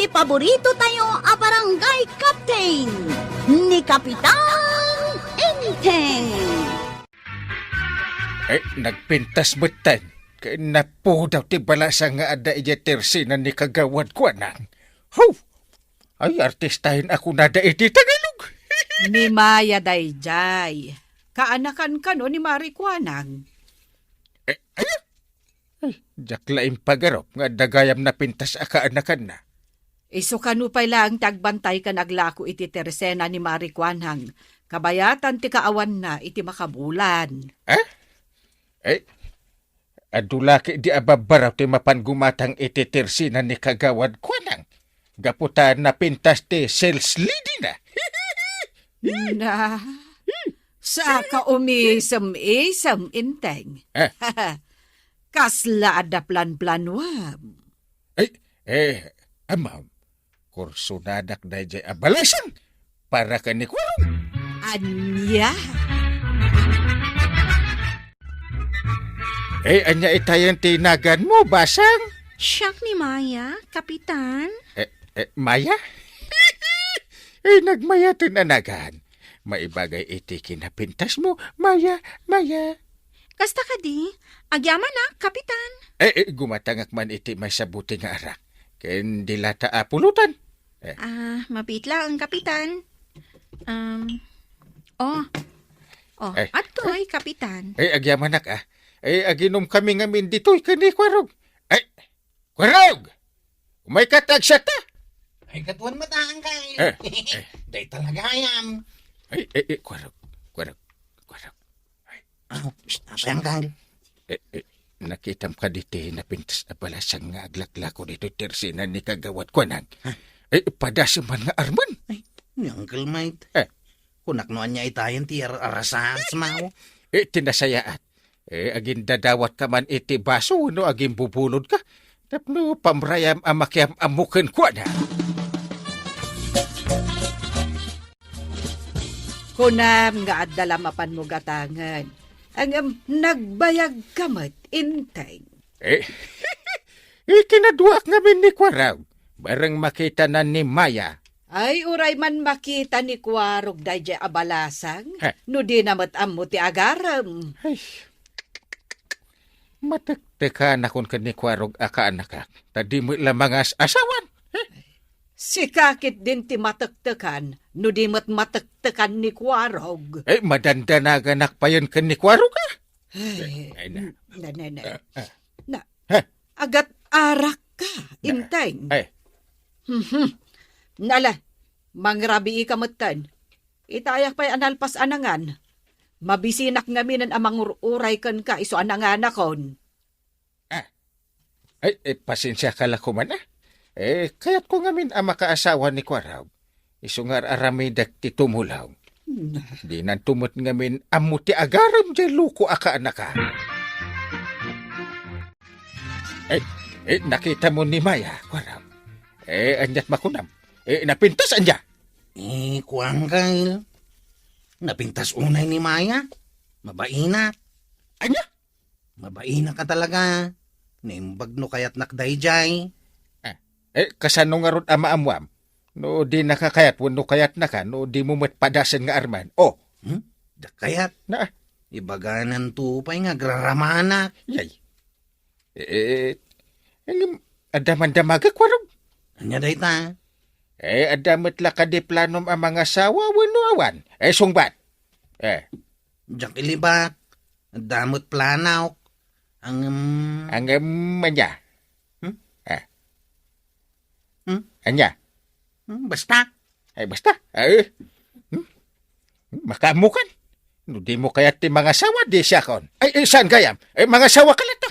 Ipaborito tayo a barangay captain ni Kapitan Enteng. Nagpintas betan. Kaya napo daw ti balasa nga ada iya tersinan ni kagawad ko nang. Ho! Ay, artistahin ako nada iti Tagalog. Ni Maya dayjay. Kaanakan ka no ni Mari Kuanang. Jaklaim pagarop nga dagayam na pintas akaanakan na. Iso kanupay lang tagbantay ka naglako iti tersena ni Mari Kuanang. Kabayatan ti kaawan na iti makabulan. Adulaki di ababaraw ti mapangumatang iti tersinan ni kagawad ko nang. Gaputan na pintas ti sales lady na. Na, sa ka umisam-isam inteng. Kasla ada plan-planwam. Amaw, kursunadak na jay abalasan para ka ni Kwarong. Anya? Anya itayan tinagan mo, basang? Siyak ni Maya, Kapitan. Maya? Nagmaya tinanagan. Maibagay iti kinapintas mo, Maya. Kasta ka di, agyaman na, Kapitan. Gumatangak man iti may sabuti nga arak. Ken dilata apulutan. Mapitla ang Kapitan. Atoy, Kapitan. Agyaman nak aginom kami ngamin dito'y kani Kwarog. Kwarog! Umay katag siya ta! Ay, katuan mataang kayo. Day talaga ayam. Kwarog. Apa yang kayo? Nakitam ka dito na pintas na balasang nga aglaklako dito tersinan ni kagawad ko nang. Padasaman nga arman. Ay, Uncle Mate. Kunak noan niya itayan ti arasahan sa mao. Tinasayaat. Agin dadawat ka man iti baso, no agin bubulod ka. Tapno pamrayam amakyam amukin ko na. Kunam nga adala mapan mo gatangan. Ang nagbayag kamat inteng. Kinaduak namin ni Kwaraw. Barang makita na ni Maya. Ay, uray man makita ni Kwarog dayjay abalasang. No di namat ammo ti agaram. Ay, mataktekan akon ka ni Kwarog akaanak. Tadi mo lamang asawan. Si kakit din ti mataktekan. No di mataktekan ni Kwarog. Madandanagan pa yun ka ni Kwarog ka. Na, agat arak ka, inteng. Nala, mangrabi ikamatan. Itayak pa'y analpas anangan. Mabisinak ngamin ang amang uray kan ka, iso anangan akon. Pasensya ka lang kuman kaya't ko ngamin ang makaasawa ni Kwaraw. Isungar aramidak ti tumulaw. Di nan tumot ngamin amuti agaram jay luko akaanak ka. Nakita mo ni Maya, Kwaraw. Anyat makunam. Napintas anya. Kuang kayo. Napintas unay ni Maya. Mabaina. Anya? Mabaina ka talaga. Nimbag no kayat nakdayjay. Kasano nga ron ama-amwam? No di nakakayat, no kayat na ka, no di mo matpadasan nga arman. Kayat? Na? Ibaganan tupay nga graramana. Yay. Adaman-damaga, Kwarog. Anya day ta? Adamat la ka di planom ang mga sawa, wano awan. Sungbat. Diyak ilibak. Damot planaw. Ang manya. Anya? Basta. Basta. Makamukan. No, di mo kaya ti mga sawa, di siya kon. Saan gayam? Mga sawa ka lang to.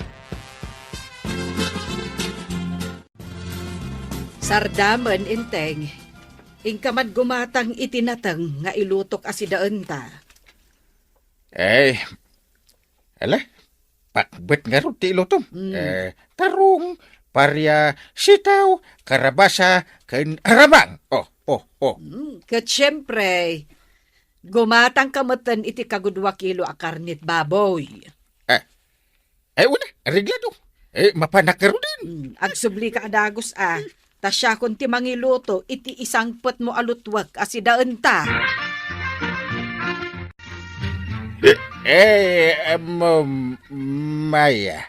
Sardaman inteng. Ingkamad gumatang itinatang nga ilutok asidaan ta. Ala, pakbet nga ron ti ilutom. Tarong, parya, sitaw, karabasa, kan arabang. Kat syempre, gumatang kamatan iti kagudwa kilo a karnit baboy. Una, reglado. Mapanakaro din. Agsubli ka adagos Ta siya kung ti mangiluto, iti isang put mo alutwag asidaan ta. Maya.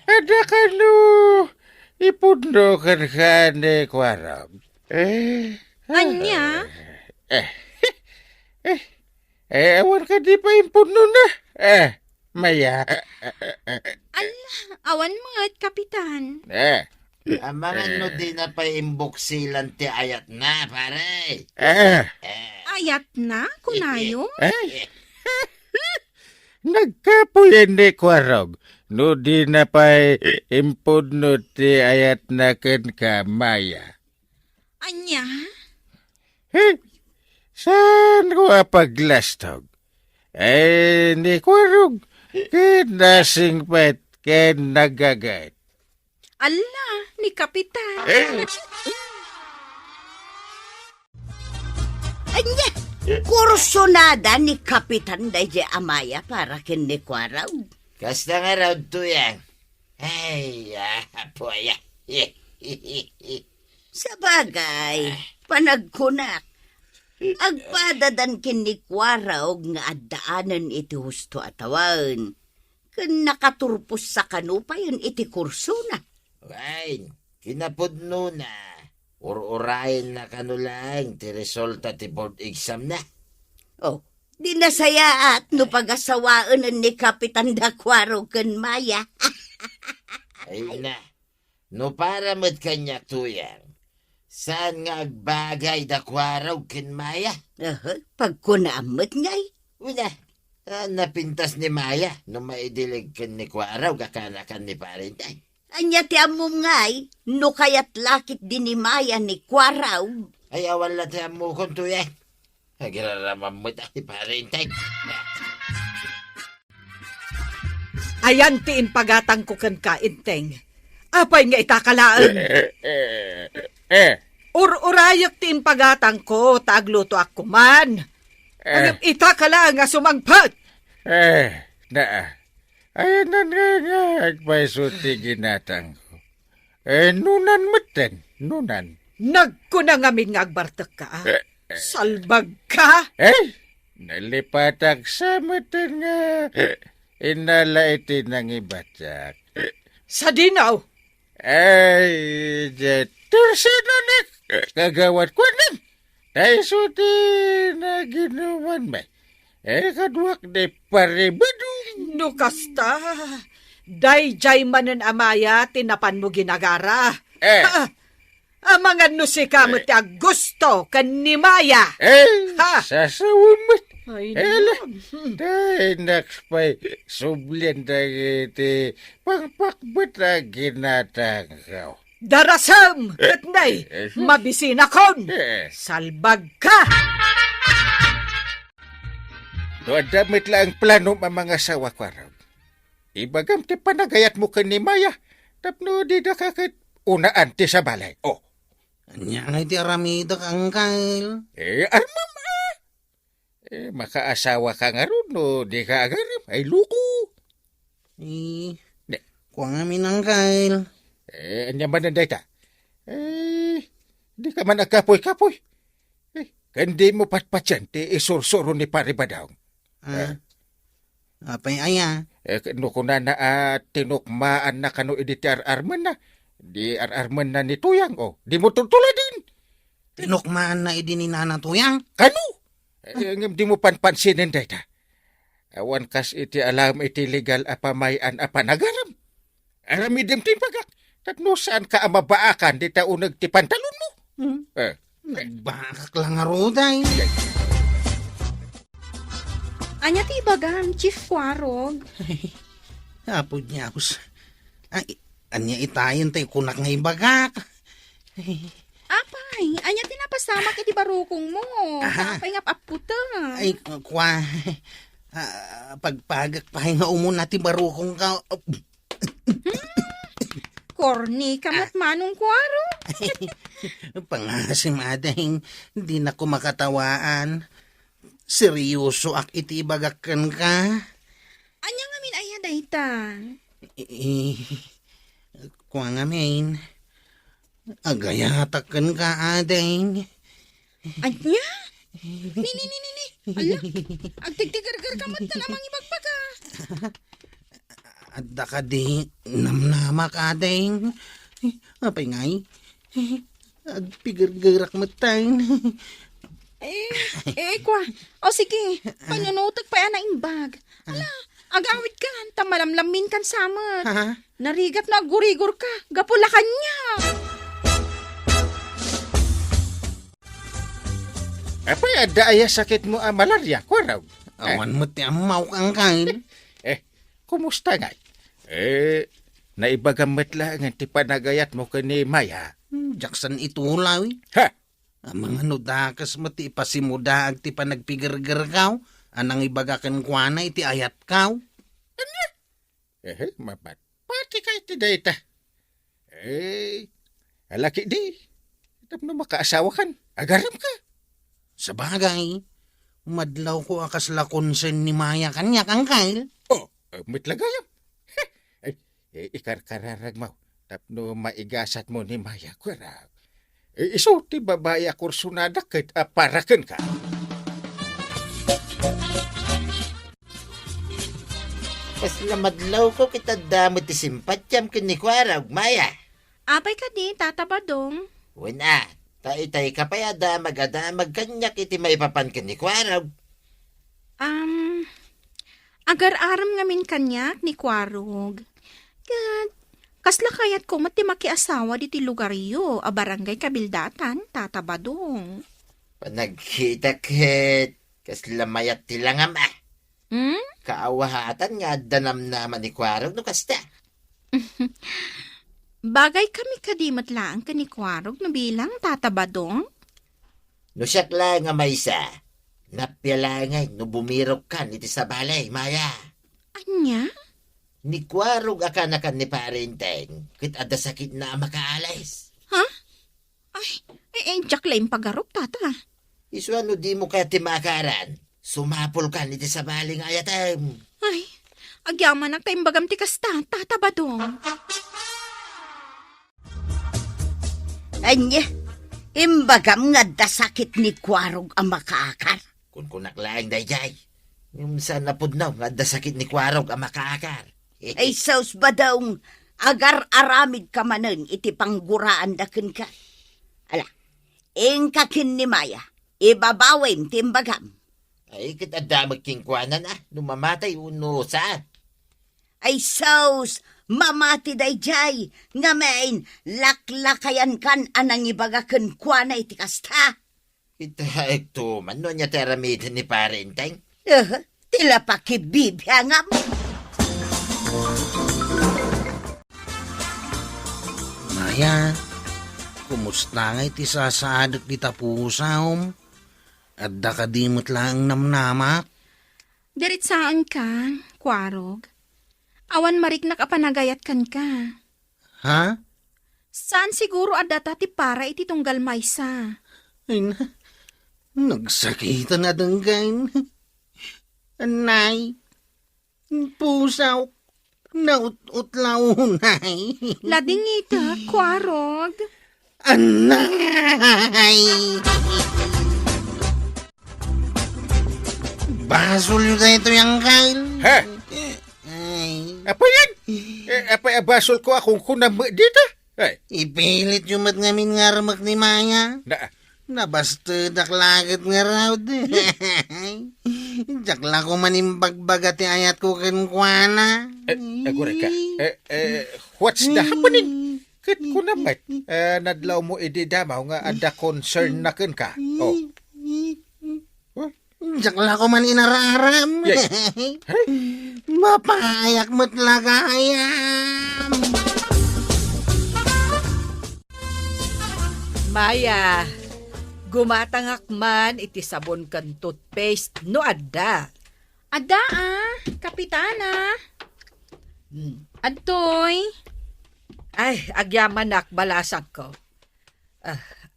Ada kanu ipundo kan kane kwarab. Anya? Awan ka di pa impuno na. Maya. Awan mga kapitan. Ang mga no di na pa imbuksilan ti ayat na, pare. Ayat na, kunayo? Nagkapuyan ni kwarog. No di na pa impuno ti ayat na kan ka Maya. Anya? Saan ko apaglastog? Ni kwarog. Kinasing pet ken nagagayt. Ala, ni kapitan. Anya, kursunada ni Kapitan Dayje Amaya para kini kwaraw. Kasta nga raw to yan. Ay, apoya. Sa bagay, panagkunak. Agpadadan kini kwaraw nga addaanan iti husto atawan. Kun nakaturpos sa kanupayan iti kurso na. Wain, kinapudno na. Ur-urayin na kanulang ti resulta ti board exam na. Oh, di nasaya at no pagasawaan ni Kapitan Dakwaro ken Maya. Ay na. No para mo't kanya tuyang. Saan nga agbagay da kwaraw kin Maya? Pagkunaamot ngay. Una, napintas ni Maya no maidilig kin ni kwaraw kakanakan ni parintay. Anya ti amom ngay, no kayat lakit din ni Maya ni kwaraw. Ay awan lang mo kung tuyang. Agiraramam mo tayo parintay. Ayan ti impagatang ko kan kainteng. Apay nga itakalaan. Ur-urayak ti impagatang ko, tagluto ako man. Ang itakala nga sumangpat. Ayan na nga, agpasuti ginatang ko. Nunan matan, nunan. Nagkunang aming agbartak ka. Salbag ka. Nalipatak sa matan nga. Inala iti nang ibatak. Sa dinaw. Sino na kagawat ko na? Tayo suti na ginuman ba? Kadwak de paribadong. No kasta. Dayjay manen Amaya, tinapan mo ginagara. Ang mga nusika mo ti gusto kan ni Maya. Sasawin mo. Ay, Dahil nakspay, sublian dahil iti pangpakbat na ginatang ko. Darasam! Katnay! Mabisina kon! Salbag ka! Doon damit lang plano ang mga sawa ko araw. Ibagam ti panagayat mo ka ni Maya. Tapno di na kakit unaan ti sa balay. Anya nga iti aramida kang kail. Armam makaasawa ka nga ron, no, di ka agarap, ay luko. Kuwang amin ang kail. Anya man ang data? Di ka man nagkapoy-kapoy. Kandi mo patpatyan, ti isursuro ni Paribadaw. Apay aya. No ko na tinukmaan na kano iti ararman na. Di ararman na ni Tuyang, di mo tutulad din. Tinukmaan na idininana tuyang. Kano? Di mo panpansinin data. Awan kas iti alam iti legal apamayan apanagaram. Aramidim tin pagak. Tatno saan ka amabaakan di taunag ti pantalon mo? Nagbakak lang nga roday. Anya ti ibagam, Chief Kwarog. Apod niya ako. Anya itayin tayo kunak nga ibagak. Apay, anya tinapasama kiti barukong mo. Apay nga paputa. Ay, kwa. Pagpagak pa nga umun natin barukong ka. Korni kamat manong kwaro. Pangasim ading, hindi na ko makatawaan. Seryoso ak iti ibagakan ka. Anya nga min aya dayta. Kuha ngamin. Agayatakan ka, ading. Anya? Ni. Ala, agtigtigar-gar ka mat na namang ibagbaga. Adda ka di, namnamak, ading. Apay ngay. Agpigar-garak matayin. Kwa. O sige, panunutag pa yan na imbag. Ala, agawid ka, tamalamlamin kan samot. Ha? Narigat na agurigor ka, gapula kanya. Apay ada aya sakit mo malaria, kwaraw. Awan mo ti amaw kang kain. Kumusta nga? Naibagamit lang ang tipanagayat mo kani Maya. Jaksan itulaw. Ha? Ang mga nudakas mo ti ipasimuda ag ti panagpigar-gar kaw. Anang ibagakan kwa na iti ayat kaw. Mabat. Pati kay ti dayta. Alaki di. Itap na makaasawa kan. Agaram ka. Sa bagay, madlaw ko akas lakonsen ni Maya kanya kang kail. Mitlagayam. Ikar-kararag mo. Tapno maigasat mo ni Maya kwaraw. Iso ti babae akursunada kahit aparakan ka. Kas lamadlaw ko kita damot ti simpatyam ken ni Kwaraw, Maya. Apay ka di, tatabadong. Wala, tay ka pa adamag kanyak iti maipapan ken ni Kwaraw. Agar-aram ngamin kanyak ni Kwarog. Kasla kayat ko mati makiasawa di ti lugaryo, a barangay Kabildatan, tatabadong. Panagkita ket, kas lamayat ti langam ah. Hmm? Kaawahatan nga danam naman ni Kwaraw no kasta. Bagay kami kadimot lang ka ni Kwarog no bilang tatabadong. No siyak lang nga maysa, napyalangay no bumirok kan iti sa balay, Maya. Anya? Ni Kwarog akanakan ni parenteng, kit ada sakit na makaalis. Ha? Ay, jak lang pagarop tata. Isu ano di mo kaya timakaran, sumapol kan iti sa baling ayatem. Ay, agyaman ang kaimbagam ti kasta, tatabadong. Anya, imbagam nga da sakit ni Kwarog ang makaakar. Kung kunaklaing dayjay, yung sa napudnaw nga da sakit ni Kwarog ang makaakar. Ay saus ba daw agar-aramid ka manen iti pangguraan daken ka. Ala, kakin ni Maya, ibabawim timbagam. Ay, kit adamag kingkwanan numamatay uno saan. Ay saus, mamati dayjay, nga main laklakayan kan anang ibagaken kwa na iti kasta. Ita ito, man no niya teramid ni parenteng. Tila pakibibiyangam. Maya, kumusta nga iti sasaadot di tapusawm? Adda ka dimot lang namnamak? Dirit saan ka, Kwarog? Awan marik nakapanagayat kan ka. Ha? Saan siguro adata ti para iti tunggal maysa? Ay na, nagsakitan na danggain. Anay, pusaw, naut-utlawunay. Lading ita, Kwarog. Anay! Basol yun na ito yung kail. Ha? Ay, Apa yan? Apay abasol ko akong kunam dito. Ay, ipilit yung mat ngamin nga ramak ni Maya. Nabasta daklagat nga raw din. Jakla ko manimbagbaga ti ayat ko kinkwana. agura ka. What's the happening? Kit ko naman. Nadlaw mo ididamaw nga ada concern na ken ka. Oh. Jakla ko man inararam. Mapayak mo't lagayam. Maya, gumatangak man iti sabon kan toothpaste no adda. Ada kapitana. Adtoy. Ay, agyaman nak balasag ko.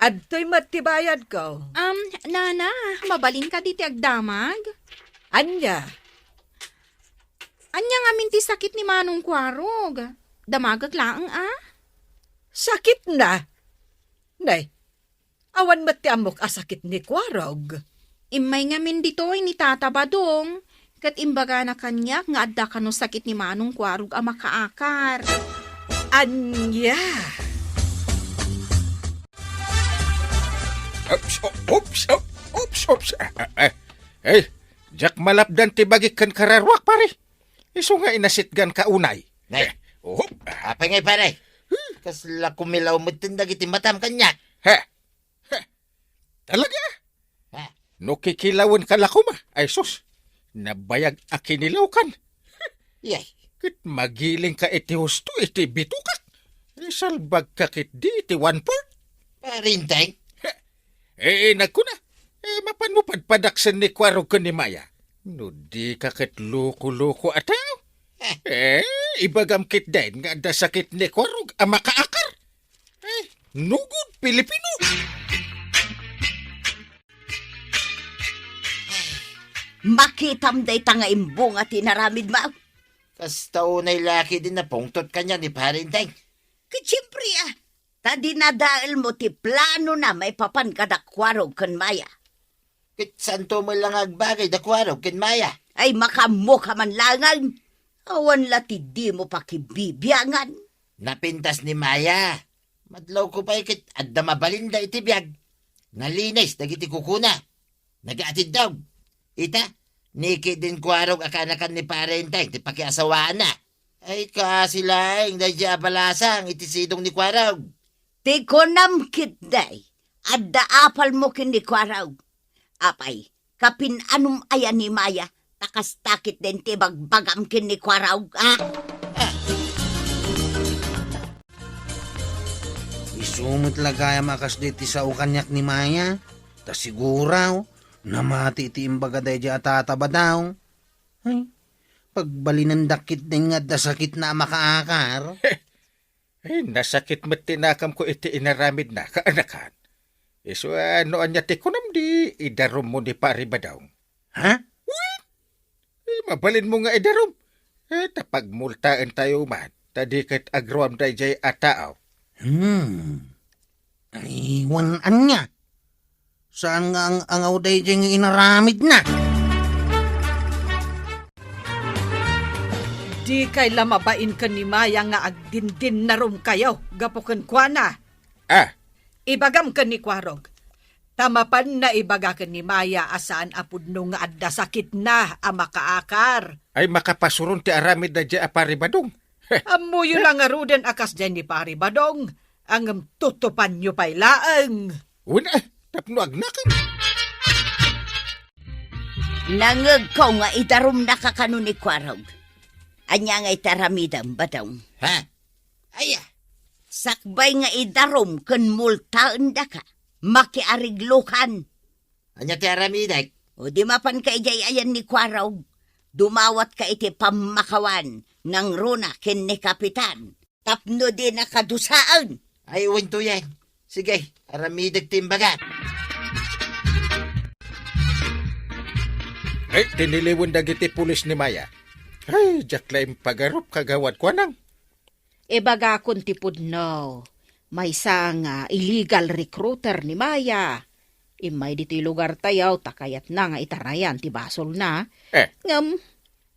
Adtoy matibayad ko. Nana, mabalin ka diti agdamag? Anya, Anya nga minti sakit ni Manong Kwarog. Damagag laang Sakit na. Nay, awan mati amok asakit ni Kwarog. Imay ngamin ditoy ni Tata Badong. Kat imbaga na kanyak nga adda kano sakit ni Manong Kwarog ang makaakar. Anya. Oops. Jack malapdan ti bagik kan kararwak pare. Iso nga inasitgan ka unay. Nay. Apa ngay pare? Kasla kumilaw mo tindag iti matam kanyak. Talaga? Ha? No kikilawan ka lakuma. Ay sus, nabayag akinilaw kan. Yay. Kit magiling ka iti husto iti bitukak. Isalbag ka kit di iti 1/4. Parinteng. Nagkuna. Mapan mo padpadaksan ni Kwarog ka ni Maya. No di ka kit loko-loko ataw. Ibagam kit din nga da sakit ni Kwarog ang makaakar. Nugod Pilipino. Makitam day tanga imbong at tinaramid ma. Kasta unay laki din na pungtot kanya ni Parinteng. Siyempre tadi na dahil mo ti plano na may papan kadak Kwarog kan Maya. Kit santo mo lang agbagay da Kwarog kin Maya. Ay makamo ka man langan. Awan lati di mo pakibibiyangan. Napintas ni Maya. Madlaw ko pa ikit adda mabalinda iti biyag. Nalinis dagiti kukuna. Nagaatid daw. Ita, niki din Kwarog akanakan ni Parenteng ti pakiasawaan na. Ay kasilaing dadya balasang iti sidong ni Kwarog. Ti konam kit day. Adda apal mo kin ni Kwarog. Apay, kapin anum ayan ni Maya. Takas takit din ti bagbagam kin ni Kwarog. Isumot lagaya makas diti sa ukanyak ni Maya. Ta siguraw, namati ti imbaga day di atataba daw. Ay, pagbalinan dakit din nga da sakit na makaakar. Nasakit mo't tinakam ko iti inaramid na kaanakan. Iso ano anya ti kunam di idarom mo ni pari ba daw? Ha? Mabalin mo nga idarom. Tapag multaan tayo man. Tadi kat agrawam day jay ataaw. Iwan anya. Saan nga ang angaw day dyan inaramid na? Di kay lamabain ka ni Maya nga agdindin na rum kayo. Gapukan kwa na. Ibagam ka ni Kwarog. Tamapan na ibaga ka ni Maya asaan apudno nga adda sakit na ang makaakar. Ay makapasuron ti aramid na jay apari badong. Amuyo lang nga ruden akas dyan ni Pari Badong. Ang tutupan nyo pa'y laang. Una, tapno agnakan. Nangag ko nga itarum na kakano ni Kwarog. Anya nga itaramidam ba daw? Ha? Aya. Sakbay nga idarum kan multaan da ka. Makiariglukan. Anya ti aramidak. O di mapan ka ayan ni Kwarog. Dumawat ka iti pamakawan ng runa ken ni Kapitan. Tapno din nakadusaan. Ay uwin to yan. Sige, aramidag timbaga. Ay, tiniliwan dagiti pulis ni Maya. Ay, jaklaim pagarup kagawad ko nang. Baga kun tipod no. May isang illegal recruiter ni Maya. Imay dito lugar tayaw, takayat na nga itarayan, ti basol na. Ngam,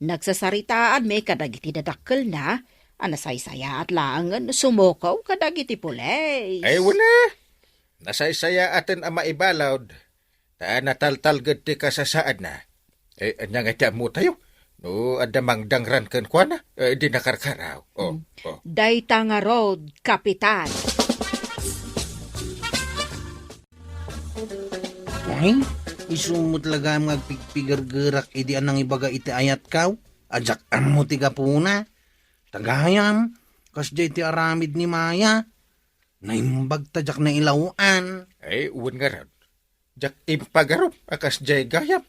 nagsasaritaan may kadagiti dadakkel na, anasaysaya at laangan, sumokaw kadagiti pulis. Ay, wala. Nasaysaya atin ang maibalawd. Nataltalgad ti kasasaad na. Anya nga ti mo tayo. No, adamang dangran kan kwa na. Di nakarkaraw. Dayta nga road, Kapitan. Ay, isumot talaga ang magpigpigar-gerak idi anang ibaga iti ayat kaw. Ajak mo ti kapuna. Tagayam, kas jay ti aramid ni Maya. Naimbag tajak na ilawaan. Ay, uwan nga rin. Jak impagarup, akas jay gayam.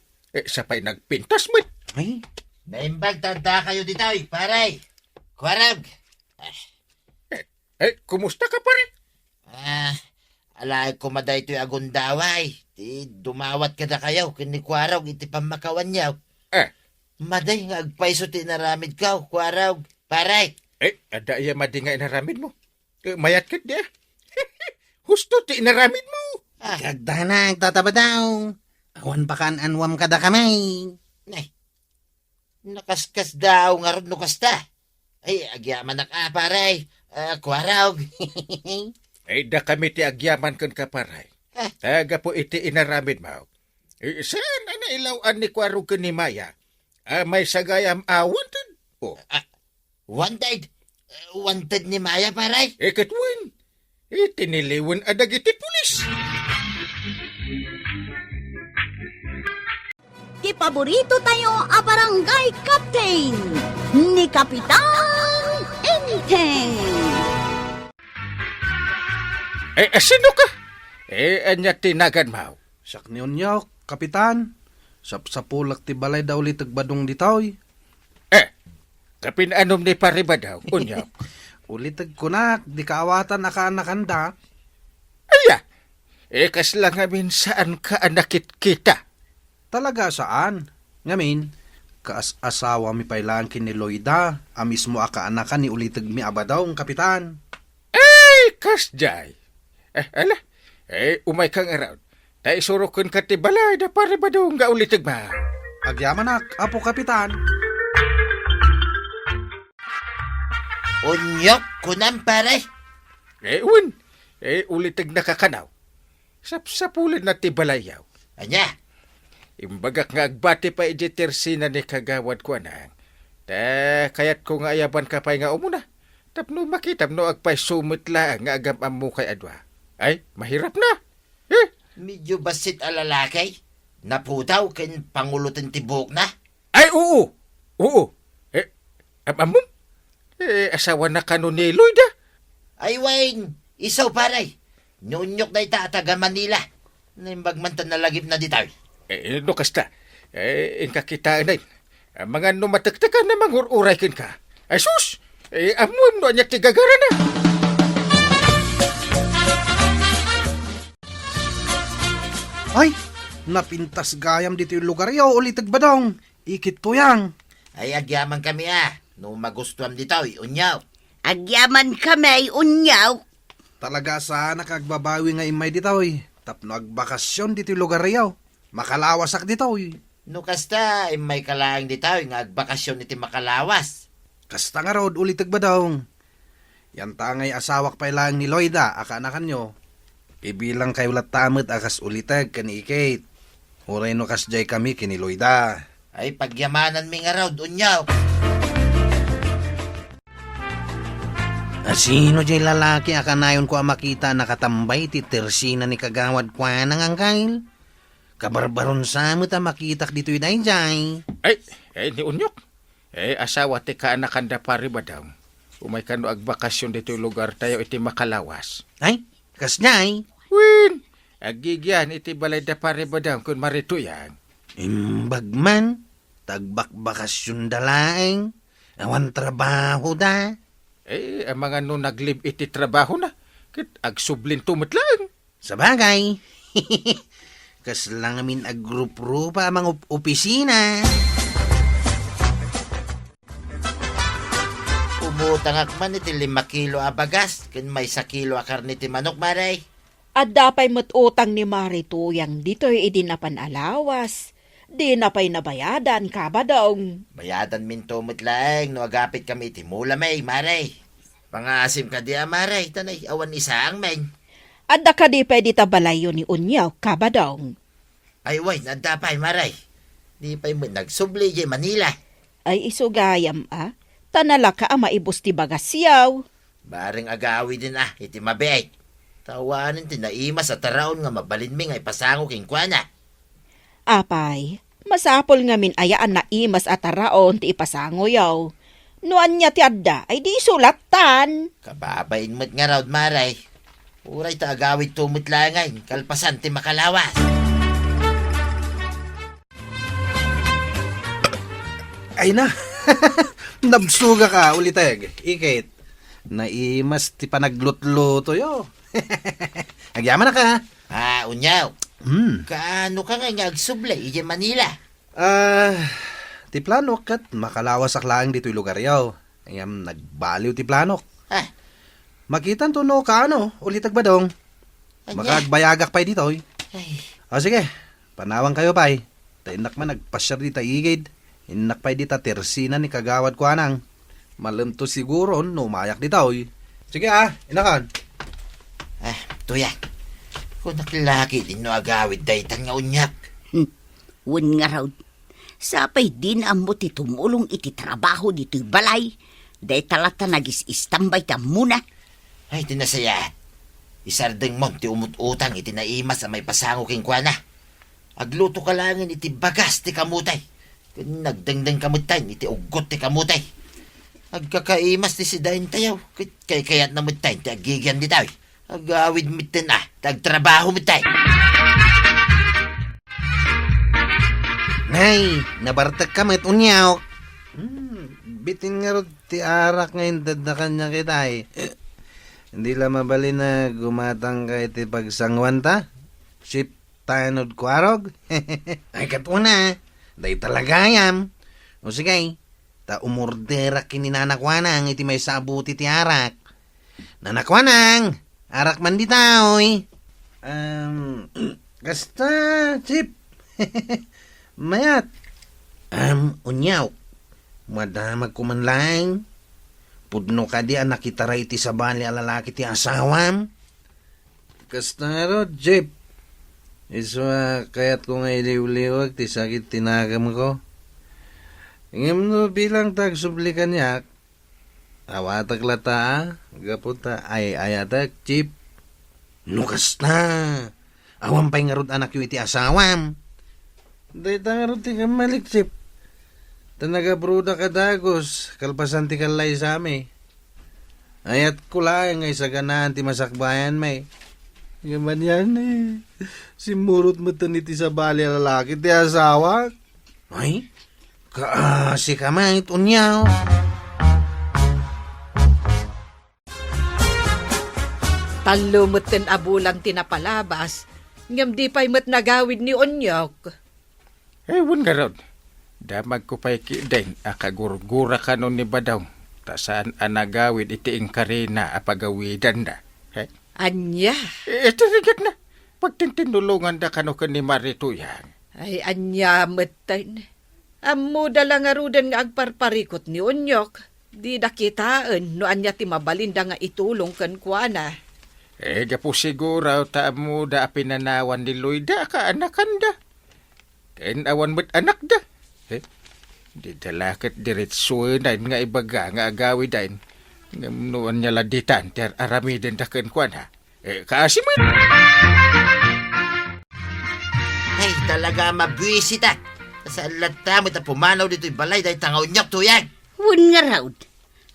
Sapay nagpintas mo. Ay, Naimbag tanda kayo ditoy, paray. Kwarog. Kumusta ka pare? Alay ko maday to'y agundaway. Ti dumawat ka na kayo, kini Kwarog, iti pamakawan niyaw. Maday nga agpaiso ti naramid ka, Kwarog. Paray. Ada iya madi nga inaramid mo. Mayat ka di. Husto ti inaramid mo. Kagdanag, tataba daw. Awan pa kan anwam kada kamay. Nay, nakaskas daw nga ron no kasta. Ay, agyaman na ka, paray. Kwarog. Ay, da kami ti agyaman kan kaparay. Taga po iti inaramid mo. Saan na nailawan ni Kwarog kan ni Maya? May sagayam wanted po. Wanted? Wanted ni Maya, paray? Katwin. Tiniliwan adag iti pulis. Ti paborito tayo a barangay captain ni Kapitan Enteng. Sino ka? Anya tinagan mo. Sak ni Unyok, kapitan. Sapulak ti balay daw li tagbadong ditoy. Kapinanom ni pariba daw, Unyok. Ulitag kunak, di kaawatan aka-anakanda. Aya, kas lang amin saan ka anakit kita. Talaga saan? Ngamin, asawa mi pailangkin ni Loida, mismo aka-anakan ni ulitag mi abadong, kapitan. Kas jay. Ala, umay kang around. Tay surukun ka ti balay da pariba daw nga ulitag ba. Agyamanak, apo kapitan. Unyok, kunam, paray. Ulitag nakakanaw. Sapsapulan na ti balayaw. Anya? Imbagak nga agbati pa iji tersina ni kagawad ko anang. Kayat ko nga ayaban ka pa'y nga umuna. Tapno makitam no agpay sumit lang nga agam amu kay adwa. Ay, mahirap na. Medyo basit alalakay. Naputaw kin pangulutin tibok na. Ay, oo. Amam? Asawa na kano ni Loida. Ay, Wayne, isaw paray. Nunyok na itataga Manila. Nimbagmantan na lagip na ditaw. No kasta. Inkakitaan na mga numatagtakan na mangururay kin ka. Ay, sus! Amuam no anya tigagara na. Ay, napintas gayam dito yung lugar yaw, ulitag badong. Ikit tuyang. Ay, agyaman kami no magustuhan ditaw, unyaw. Agyaman kami unyaw. Talaga sana kagbabawi nga imay ditoy. Tapno agbakasyon dito yung lugar yaw. Makalawasak ditoy. No kasta, may kalaang ditaw nga agbakasyon iti makalawas. Kasta nga rod, ulitag badong. Yan tangay asawak pa ilang ni Loida, aka-anakan nyo. Ibilang kayo latamit akas ulitag kani-ikate. Huray no kasjay kami kini Loida. Ay, pagyamanan mi nga raw, unyaw. Sino jay lalaki akanayon ko makita nakatambay ti tersina ni kagawad kwa nang angkail? Kabarbaron sa mo ta makitak dito'y dayjay. Ay, ni Unyok. Asawa ti kaanakanda pari ba daw? Umay ka no agbakasyon dito yung lugar tayo iti makalawas. Ay, kasjay. Win! Agigyan iti balay da pari ba daw kung marito yan? Imbagman, tagbakbakasyon dalaeng. Awan trabaho da. Ang mga no naglib iti trabaho na. Kit agsublin tumot lang. Sabagay. Kas lang amin agrup-rupa mga opisina. Umutangak man iti 5 kilo abagas, kin may 1 kilo a karne ti manok, maray. At dapay matutang ni Marito yang dito'y idinapan alawas. Di na pa'y nabayadan ka ba daw? Bayadan min tumot lang, no agapit kami iti mula may, maray. Pangasim ka di maray, tanay, awan isaang men. At da ka di pwede tabalayo ni Unyaw ka ba daw? Ay, way, nadapay, maray. Di pa'y mo nagsubli di Manila. Ay isugayam tanala ka maibos ti bagasyaw. Baring agawi din iti mabait. Tawanin ti naimas at taraon nga mabalin mi nga ipasango king kuana. Apay, masapol nga min ayaan na imas at araon ti ipasango yaw. Nuan niya ti adda ay di sulatan. Kababain mo't nga raw, maray. Uray ta agawit tumot langay, kalpasan ti makalawas. Ay na, nabsuga ka ulitag. Ikit, naimas ti panaglutluto yo. Agyaman na ka. Unyaw. Kaano ka nga agsublay, ije Manila? Ti planok kat makalawas ak lang dito'y lugar yaw. Ayam nagbaliw ti planok. Makitan to no ka ulitag badong. Anya. Makagbayagak pa'y dito. Ay, O sige, panawang kayo pa'y. Tainak man nagpasyar di taigid. Inak pa'y di ta tersina ni kagawad ko anang. Malam to siguro no mayak di taoy. Sige inakan. Tuyan. Kung nakilaki din no agawid daytan nga unyak. Wen nga raw. Sapay din ang mo ti tumulong iti trabaho dito balay. Day talata nagis-istambay ta muna. Ay, tinasaya. Isardeng mo, ti umut-utang iti naimas sa may pasango king kuana. Agluto ka langin iti bagas ti kamutay. Kung nagdangdang kamutay, iti ugot ti kamutay. Agkakaimas ti si dahin tayaw. Kay kayat na mutay, ti agigyan di tayo. Agawid mitin tagtrabaho mitay. Nay, nabartag ka met unyaw. Bitin nga ro ti arak ngayon dadakan niya kita Hindi lang mabali na gumatang ka iti pagsangwan ta. Ship tanod kwarog. Ay katuna, day talaga yam. O sige, ta umordera kininanakwanang iti may sabuti ti arak. Nanakwanang, arak man di taoy. Kasta, Chip. Mayat. Unyaw, madamag kumanlang. Pudno ka di anak itaray ti sabali alalaki ti asawam. Kasta ro, Chip. Iswa kayat ko nga iliw-liwag ti sakit tinagam ko. Ingam no bilang tagsublikan yak. Awatag lata gaputa ay ayatak, Chip. Nukas na. Awam pa'y ngarod anak yu iti asawam. Day tangaro ti kamalik, Chip. Tanaga bruda ka dagos, kalpasan ti kalay sa ame. Ayat ko lang ay sa ganahan ti masakbayan may. Yaman yan Si murot mo taniti sa bali lalaki ti asawa. Ay, kaasi ka man unyaw. Talumot abulang tinapalabas. Ngam di pa'y mat nagawid ni Onyok. Ewan nga ron. Damag ko pa'y kideng akagurgura ka nun ni Badaw. Ta saan anagawid iti ingkarina apagawidan da. Anya. Ito rigat na. Pagtintinulungan da kano ka ni Marituyan. Ay, anya matan. Ammo dala nga rudan nga agparparikot ni Onyok. Di dakitaan no anya ti mabalinda nga itulong kan kuana. Gapo siguro mo da pinanawan ni Loida ka anakan da. Ken awan mo't anak da. Di dalakit diretsunan nga ibaga nga agawi dain. Ngamunuan niya laditan ter aramiden da ken kuana. Kaasi mo. Ay, talaga mabwisita. Sa lata mo pumanaw dito'y balay dahil tangaw nyok tuyan. Wen nga raw.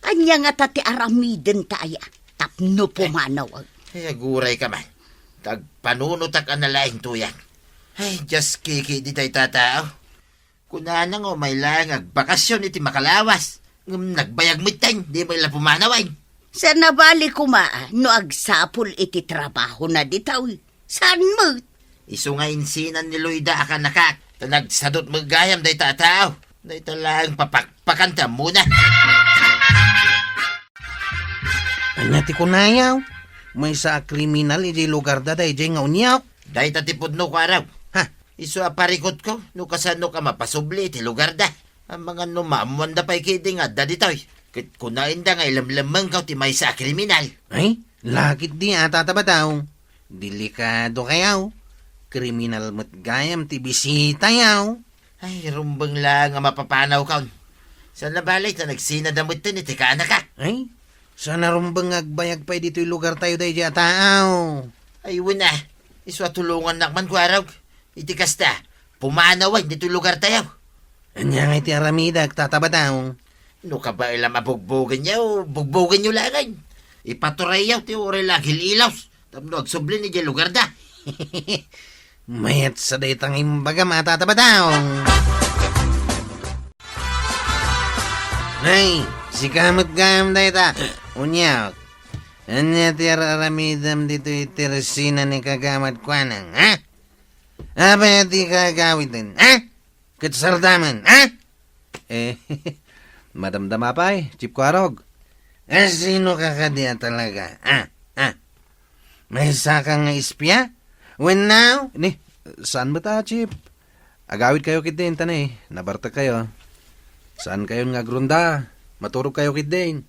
Anya nga tati aramiden taya. Tapno pumanaw. Ay, aguray ka man. Tagpanunutak ang nalaing tuyan. Ay, just kiki di tayo tatao. Kunanang o may lang agbakasyon iti makalawas. Nagbayag mitang, di mo ila pumanaway. Sa nabali kuma, no agsapol iti trabaho na ditaw. Saan mo? Iso nga insinan ni Loida akan nakak. Nagsadot magayam day tatao. Day talang papakpakanta muna. Anyati ko nayaw. May sa kriminal iti lugar da day nga unyaw. Day tatipod no ko araw. Ha? Iso aparikot ko, no kasano ka mapasubli iti lugar da. Ang mga numamuan da pa'y kidi nga da ditoy. Kit kunain da nga ilamlamang ka ti may sa kriminal. Ay, lakit di ata tabataw. Delikado kayaw. Kriminal mo't gayam ti bisita yaw. Ay, rumbang lang nga mapapanaw ka. Sa nabalay na nagsinadamot tin iti ka anak ka. Ay, sana rumbang agbayag pa dito'y lugar tayo day di ataaw. Ay, wala. Iswa tulungan nakman ko araw. Iti kasta, pumanaway dito'y lugar tayo. Anya nga iti aramida agtatabataw. No ka ba ilang mabugbogan niya o bugbogan niyo langay? Ipaturay yaw ti oray lagil ilaws. Tamno agsubli ni di lugar da. Mayat sa daytang imbaga matatabataw. Nay, si kamot gayam dayta. Unyak. Anya ti aramidam dito itiresina ni kagamat kwanang, ha? Apa ti kagawitin, ha? Katsardaman, ha? Madamdama pa'y, Chip Kwarog. Sino ka kadiya talaga? May saka nga ispya? When now? Ni, saan ba ta, Chip? Agawid kayo kit din, tanay. Nabarta kayo. Saan kayo nga grunda? Maturog kayo kit din.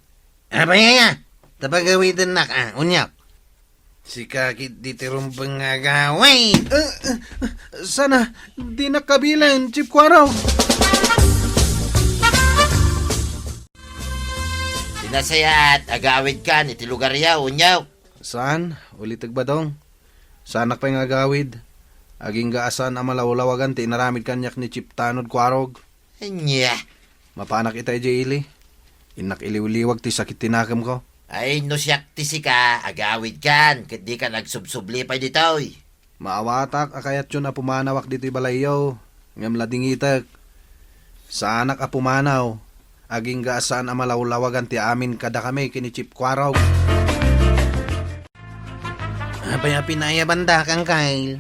Abaya, tapagawitan na ka, unyak. Si kakit di tirumbang nga gaway. Sana, di nakabilan, Chip Kwaraw. Sinasayat, agawid ka, iti lugar yaw, unyaw. Saan? Ulitag ba dong? Sanak pa nga agawid. Aging gaasan ang malawlawagan ti inaramid kanyak ni Chip Tanod Kwarog. Anya. Mapanak itay ili. Inak iliwliwag ti sakit tinakam ko. Ay, no siyak ti si ka, agawid kan, kat di ka nagsubsubli pa ditoy. Maawatak akayat yun a pumanawak dito'y balayaw. Ngam lading itak. Sa anak a pumanaw. Aging gaasan ang malawlawagan ti amin kada kami kini Chip Kwarog. Abaya pinaya banda kang Kyle.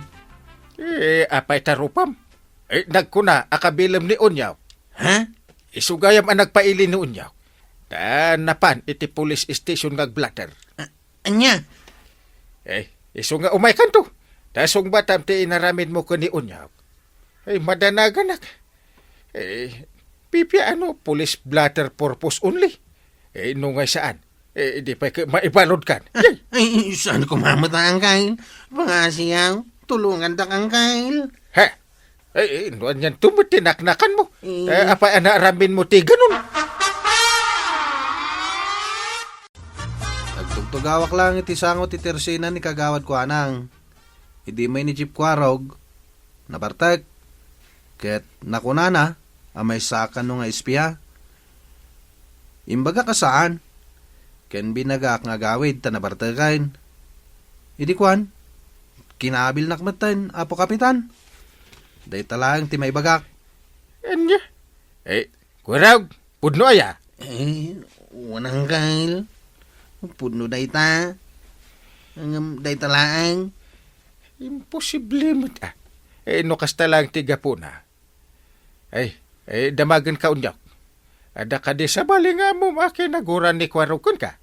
Apay tarupam. Nagkuna, akabilam ni Unyaw. Ha? Isugayam ang nagpaili ni Unyaw. Napan, iti police station ngagblatter. Anya? Isu nga umay kanto. Tasong batam ti inaramid mo ko ni Unyaw. Madanagan nak. Pipya police blatter purpose only. Nungay saan? Di pa maibalod kan. Ay, saan ko mamatang Kyle? Pangasiyaw, tulungan ta kang Kyle. Ha? Noon yan tumutinaknakan mo. Apay anaramin mo ti ganun. Nagtugtugawak lang iti sangot ti tersina ni kagawad ko anang. Hindi may ni Chip Kwarog. Nabartag. Ket nakunana, amay sakan no nga ispya. Imbaga ka saan? Ken binagak nga gawid ta nabartagain. Idi kwan, kinabil nakmatan, apo kapitan. Day talang ti may bagak. Anya? Kurag, pudno aya. Wanang Kyle. Puno day ta. Ang day talaang. Imposible mo ta. No kasta lang tiga po na. Damagan ka unyak. Ada ka di sa bali nga mo makinaguran ni Kwarog kun ka.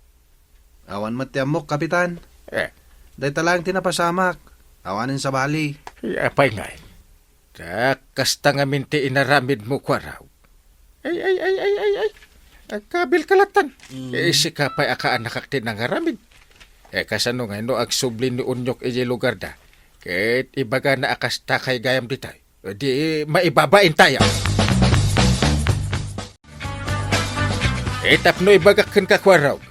Awan matiamok, kapitan. Day talang tinapasamak. Awanin sa bali. Apay nga. Kasta nga minti inaramid mo Kwarog. Ay. Agkabil kalatan. Si kapay akaan nakaktin ng aramid. Kasano nga no agsublin ni Unyok iji lugar da. Ket ibaga na akasta kay gayam ditay. Di maibabain tayo. Tapno ibagakan ka Kwarog.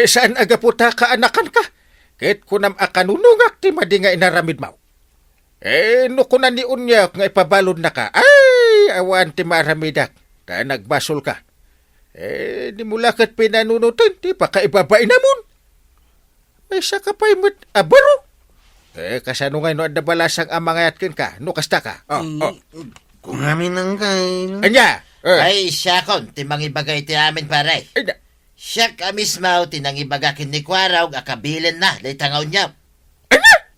Saan agaputa ka anakan ka? Ket kunam akanunungak ti madi nga inaramid mo. No kunan ni Unyok nga ipabalod na ka. Ay, awan ti maramidak. Ta nagbasol ka. Di mula kat pinanunutan, di pa kaibabain namon. May saka pa'y abaro. Kasano nga no adabalasang amangayat ka, no kasta ka. Kung amin ang Kyle. Anya? Ay, siya kon, timang ibagay ti amin pare. Siya ka mismo, tinang ibagakin ni Kwaraw, akabilin na, litangaw niya.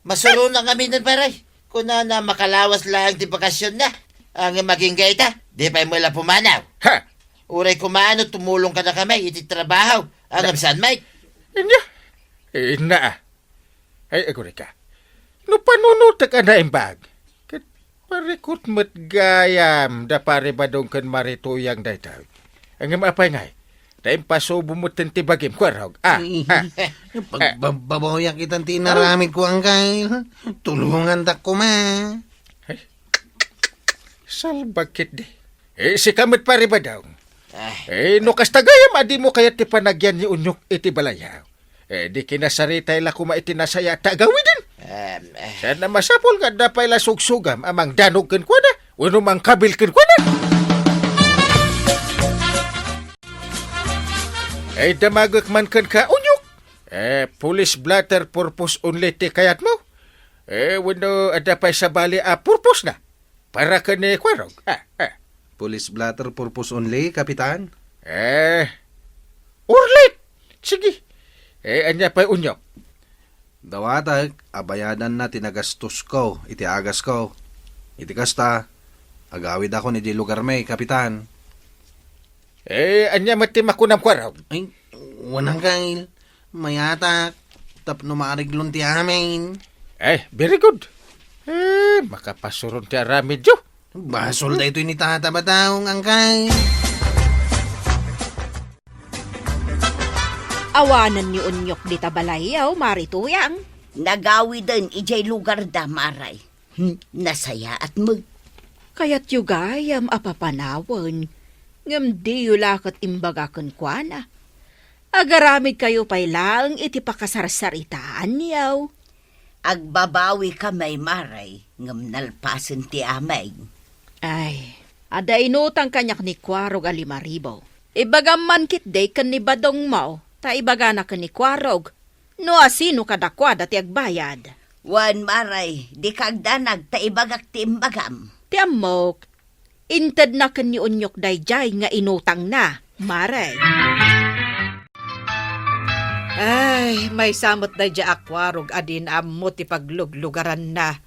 Masuro na kami nun pare. Kung na makalawas lang ti bakasyon na, ang maging gaita, di pa mo lang pumanaw. Ha? Uray kumano, tumulong ka na kami, iti trabaho. Ang saan, Mike? Anya? Agore ka. No panunod ka na imbag. Kat parikot mat gayam, da pare badong kan marituyang daytaw. Ang apay ngay. Dahil paso bumutin ti bagim Kwarog. Pagbabahoyak kitang tinaramid ko ang Kyle. Tulungan ta ko ma. Salbakit di. Si kamot pare badong. No kastagayam adi mo kaya ti panagyan ni Unyok iti balayaw. Di kinasaritay la kuma iti nasaya tagawidin. Sana masapol nga dapay la sugsugam amang danog ken kwa na. Uno mang kabil ken kwa na. Damagak man ken ka Unyok. Police blatter purpose only ti kayat mo. Wano adapay sa bali purpose na. Para ka ni Kwarog. Police blatter purpose only, kapitan. Urlit! Sige. Anya pa'y Unyok. Dawatag, abayadan na tinagastos ko, iti agas ko. Iti kasta, agawid ako ni di lugar may, kapitan. Anya mati makunam Kwarog. Ay, Wanang kail. Mayatak. Tapno maariglon ti amin. Very good. Makapasuron ti aramid yo. Basol da ito ni tata bataong angkay. Awanan ni Unyok di tabalayaw, marituyang. Nagawi din ijay lugar da maray. Nasaya at mag. Kaya't yu gayam apapanawan. Ngam di yu lakat imbaga kwa na. Agaramid kayo pa'y lang iti pakasarsaritaan yaw. Agbabawi ka may maray. Ngam nalpasan ti amay. Ay, ada inutang kanyak ni Kwarog 5,000. Ibagam man kit day kan ni Badong Mau, ta ibaga na kan ni Kwarog. No asino kadakwa dati agbayad. Wan maray, di kagdanag ta ibagak ti imbagam. Ti amok, inted na kan ni Unyok dayjay nga inutang na, maray. Ay, may samot na dya akwarog adin amo ti pagluglugaran na.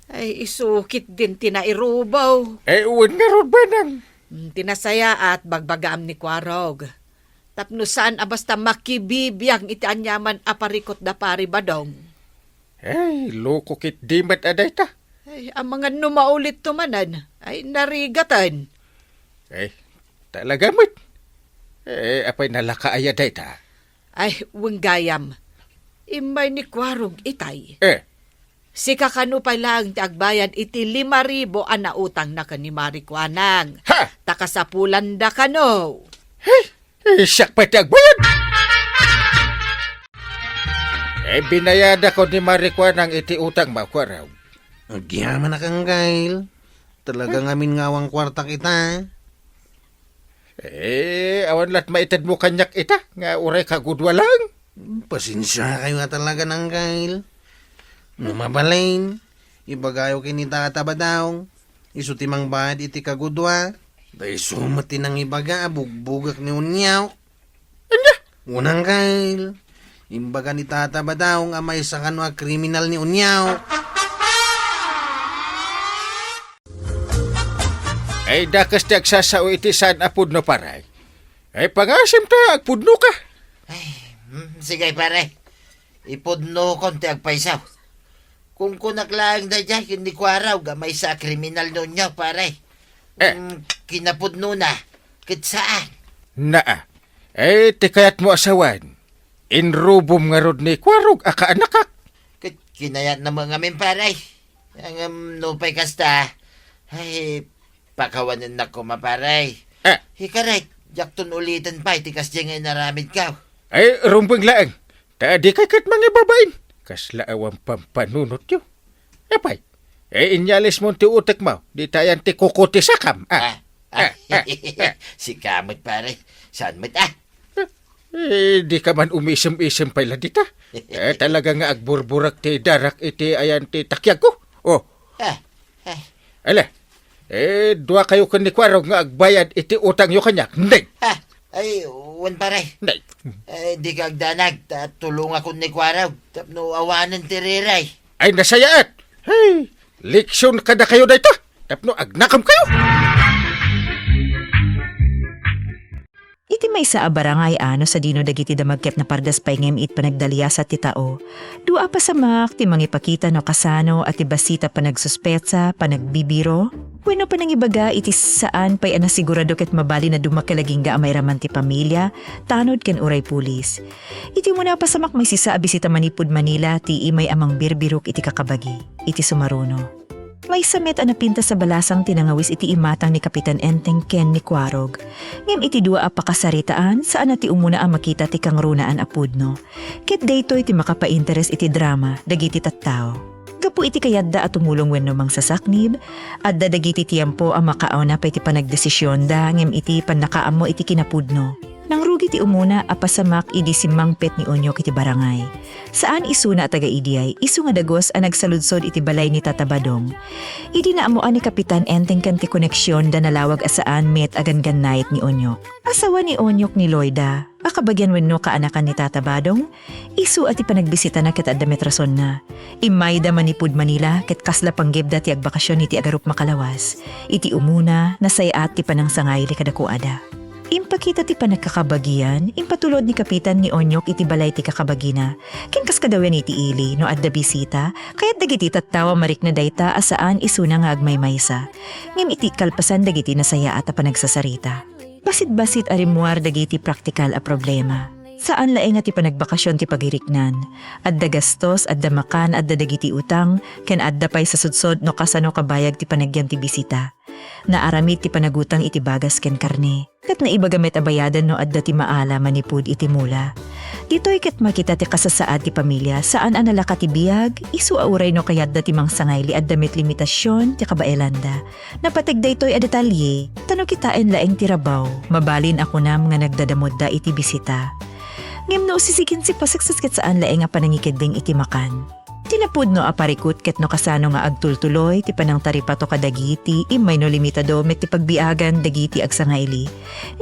Ay, isukit din tinairubaw. Uwan nga ron ba nang? Tinasaya at bagbagaam ni Kwarog. Tapno saan basta makibibiyang iti anyaman aparikot da pari badong. Loko kit dimat aday ta. Ay, ang mga numaulit tumanan ay narigatan. Talaga mo't. Apay nalakaaya day ta. Ay, wenggayam. Imay ni Kwarog itay. Si kakano pa lang ti agbayad iti 5,000 ang nautang na kani Marikwanang. Ha! Takasapulan da kano. Siyak pa ti agbayad! Binayada ko ni Marikwanang iti utang mo, Kwaraw. Agyaman na kang gail. Talagang amin ngawang kwarta kita. Awan lat maitad mo kanyak ita, nga uray kagudwa lang. Pasensya kayo nga talaga ng gail. Numabalain, ibagayo kinita katabadaw, isutimang bad iti kagudwa, day sumati ng ibaga, bugbugak ni unyaw. Unang kail, imbaga ni tatabadaw nga may sa kanwa kriminal ni unyaw. Dakas ti agsasao iti saan apud no paray. Pangasim ta, agpudno ka. Sige pare, ipudno kon ti agpaisaw. Kung kunaklang da dyan, hindi ko araw, gamay sa kriminal nun niya, pare. Kinapudno na, kit saan? Naa, tikayat mo asawan. Inrubom nga rod ni Kwarog, aka anakak. Kit kinayat na mga min, pare. Ang nupay kasta, ay, pakawanan na ko, mapare. Hikaray, jakton ulitin pa, itikas dyan ngay naramid ka. Rumbang laang, di kay kat mga babain. Kasla awang pampanunot yun. Apay, inyalis mo ti utek mo, di tayan ti kukuti sakam. Si kamot pare, saan mo't Di ka man umisem-isem pala dita. Talaga nga agburburak ti darak iti ayan ti takyag ko. Ala, dua kayo kan ni Kwarog nga agbayad iti utang yo kanyak. Hindi. Ay, wan pare. Hindi. Di ka agdanag, tulong ako ni Kwaraw, tapno awanan tiriray. Ay, nasayaat. Leksyon kada kayo da ito. Tapno agnakam kayo. Iti may sa abarangay ano sa dino dagiti damagket na pardas pay ngem it panagdaliya sa titao. Dua pa sa mak ti mangipakita no kasano at ibasita panagsuspetsa, panagbibiro. Bueno pa nang ibaga iti saan pay anasigurado ket mabali na dumakalaging ga amay raman ti pamilya, tanod ken uray pulis. Iti muna pa sa mak may sisa abisita manipud Manila ti imay amang birbirok iti kakabagi, iti sumaruno. May samet na pinta sa balasang tinangawis iti imatang ni Kapitan Enteng Ken ni Kwarog. Ngem iti dua apakasaritaan saan ati umuna ang makita ti kangrunaan apudno. Ket dayto iti makapa-interes iti drama dagiti tattao. Gapu iti kayadda at tumulong wenno mang sasaknib, at dagiti tiyempo ang makauna pa iti panagdesisyon da ngem iti panakaam mo iti kinapudno. Nang rugi ti umuna apasamak idi si Mangpet ni Onyok iti barangay. Saan isuna taga idiay, isu nga dagos ang nagsaludsod iti balay ni Tatabadong. Idi na amuan ni Kapitan Enteng kan ti koneksyon da nalawag asaan met agan ganayet ni Onyok. Asawa ni Onyok ni Loida, akabagyan wenno kaanakan ni Tatabadong, isu ati panagbisita na ket adda metrason na. Imay da manipud Manila ket kasla panggib da ti agbakasyon iti agarup makalawas. Iti umuna nasayat ti panang sangay li kadakuada. Impakita ti panagkakabagian, impatulod ni Kapitan ni Onyok iti balay ti kakabagina. Kinkas kadawen iti ili no adda bisita, kaya't dagiti tattawa marik na dayta asaan isuna nga agmaymaysa. Ngem iti kalpasan dagiti nasaya at panagsasarita. Basit-basit arimuar dagiti praktikal a problema. Saan laeng ati panagbakasyon ti pagiriknan. Adda gastos, adda makan, adda dagiti utang, ken adda pay sa sudsod no kasano kabayag ti panagyan ti bisita. Naaramid ti panagutang iti bagas ken karne. Kat naibagamit abayadan no adda ti maala manipud iti mula. Dito'y ket makita ti kasasaad ti pamilya saan analaka ti biyag, isu auray no kayat da ti mangsangayli adda met limitasyon ti kabaelanda. Napatig daytoy a detalye, tano kitain laeng ti rabaw, mabalin ako nam nga nagdadamod da iti bisita. Ngem no sisigin si pasaksas ket saan laeng a panangikiding iti makan. Tinapud no aparikut ket no kasano nga agtultuloy ti panang taripato kadagiti imay no limitado met ti pagbiagan dagiti agsangayli.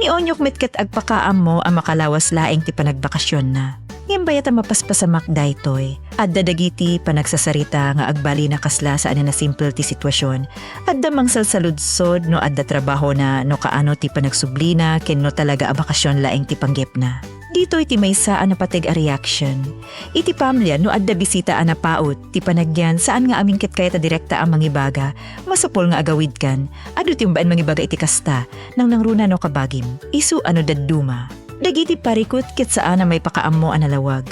Ni Onyok met ket agpakaam mo a makalawas laeng ti panagbakasyon na. Ngem bayat a mapaspasamak daytoy. Adda dagiti panagsasarita nga agbali na kasla saan na simple ti sitwasyon. Adda mangsalsaludsod no adda trabaho na no kaano ti panagsublina ken no talaga a bakasyon laeng ti panggep na. Dito iti may saan na patig a reaction. Iti pamilya no adda bisita a napaot, ti panagyan saan nga amin ket kayat a direkta ang mangibaga, masapol nga agawid kan, adu ti umbaan mangibaga iti kasta, nang nangruna no kabagim, isu ano dadduma. Dagiti parikot ket saan na may pakaammo a nalawag.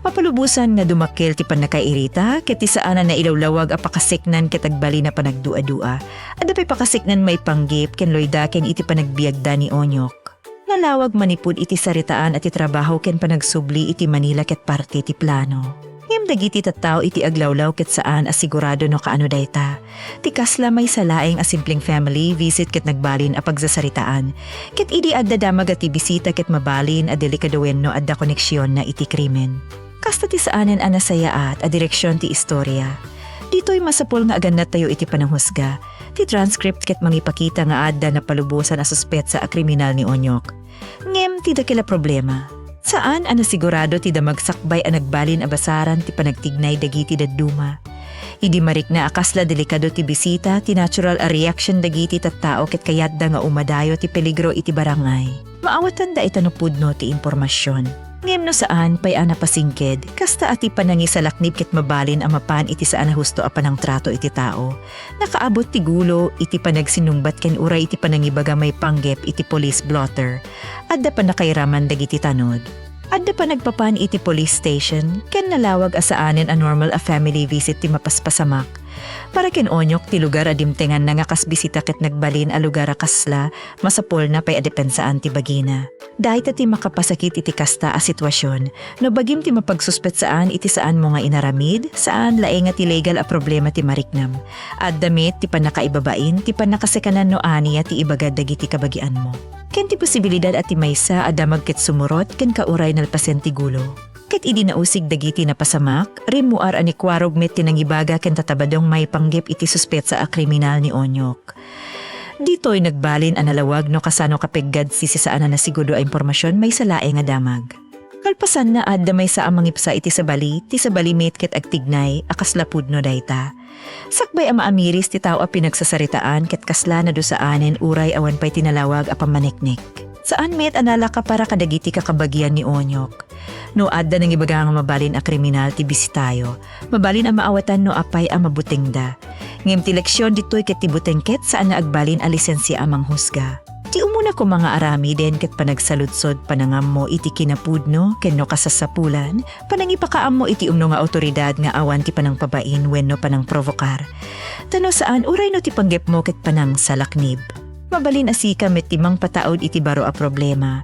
Mapalubusan nga dumakil ti panakairita, ket ti saan na ilawlawag a pakasiknan ket agbali na panagdua-dua. Adda pay pakasiknan may panggip ken loyda ken iti panagbiagda ni Onyok. Nalawag manipud iti saritaan at itrabaho ken panagsubli iti Manila ket parte ti plano. Ngem dagiti tattao iti aglawlaw ket saan asigurado no kaano dayta. Ti kasla may salaeng a simpleng family visit ket nagbalin a pagsasaritaan. Ket idi adda damag ati bisita ket mabalin a delikadowen no adda koneksyon na iti krimen. Kasta ti saanen a nasayaat a direksyon ti istorya. Dito'y masapol nga agan na tayo iti pananghusga. Ti transcript ket mangipakita nga adda na palubusan a suspetsa a kriminal ni Onyok. Ngem ti dakila problema. Saan ang nasigurado ti damagsakbay a nagbalin a basaran ti panagtignay dagiti dadduma. Idi marik na akasla delikado ti bisita ti natural a reaction dagiti tattao ket kayadda nga umadayo ti peligro iti barangay. Maawatan da itanupudno ti impormasyon. Ngem no saan pay ana pasingked, kasta ati panangi sa laknib ket mabalin ang mapan iti saan husto a panang trato iti tao. Nakaabot ti gulo iti panagsinungbat ken uray iti panangibaga may panggep iti police blotter. Adda pa nakairaman dagiti tanod. Adda pa nagpapan iti police station ken nalawag asaanen a normal a family visit ti mapaspasamak. Para ken Onyok ti lugar a dimtengan na nga kas bisita ket nagbalin a lugar a kasla, masapol na pay a depensaan ti bagina. Dahit ti makapasakit iti kasta a sitwasyon, no bagim ti mapagsuspet saan iti saan mo nga inaramid, saan laeng ti legal a problema ti mariknam. At damit ti panakaibabain, ti panakasekanan no aniya ti ibagad dagiti kabagian mo. Ken ti posibilidad at ti maysa adamag ket sumurot ken kauray nalpasen ti gulo. Ket idi nausig dagiti napasamak, rimuar ani kwarog met tinangibaga ken tatabadong may panggep iti suspetsa a kriminal ni Onyok. Dito'y nagbalin ang nalawag no kasano kapeggad sisisaan na nasigudo a impormasyon may salae nga damag. Kalpasan na adda may sa amangipsa iti sabali, ti sabali met ket agtignay, akaslapud no dayta. Sakbay ang maamiris ti tao a pinagsasaritaan ket kasla na do saanen uray awan pay tinalawag a pamaneknek. Saan met anala ka para kadagiti kakabagian ni Onyok. No adda nang ibaga nga mabalin a kriminal ti bisitayo, mabalin ang maawatan no apay a mabuting da. Ngem ti leksyon dito'y ket ti butengket saan na agbalin a lisensya amang husga. Ti umuna ko mga arami den ket panagsaludsod panangam mo iti kinapudno ken no kasasapulan, panangipakaam mo iti umno nga awtoridad nga awan ti panangpabain wenno panang provokar. Tano saan uray no ti panggep mo ket panang salaknib. Mabalin asika met timang pataod iti baro a problema.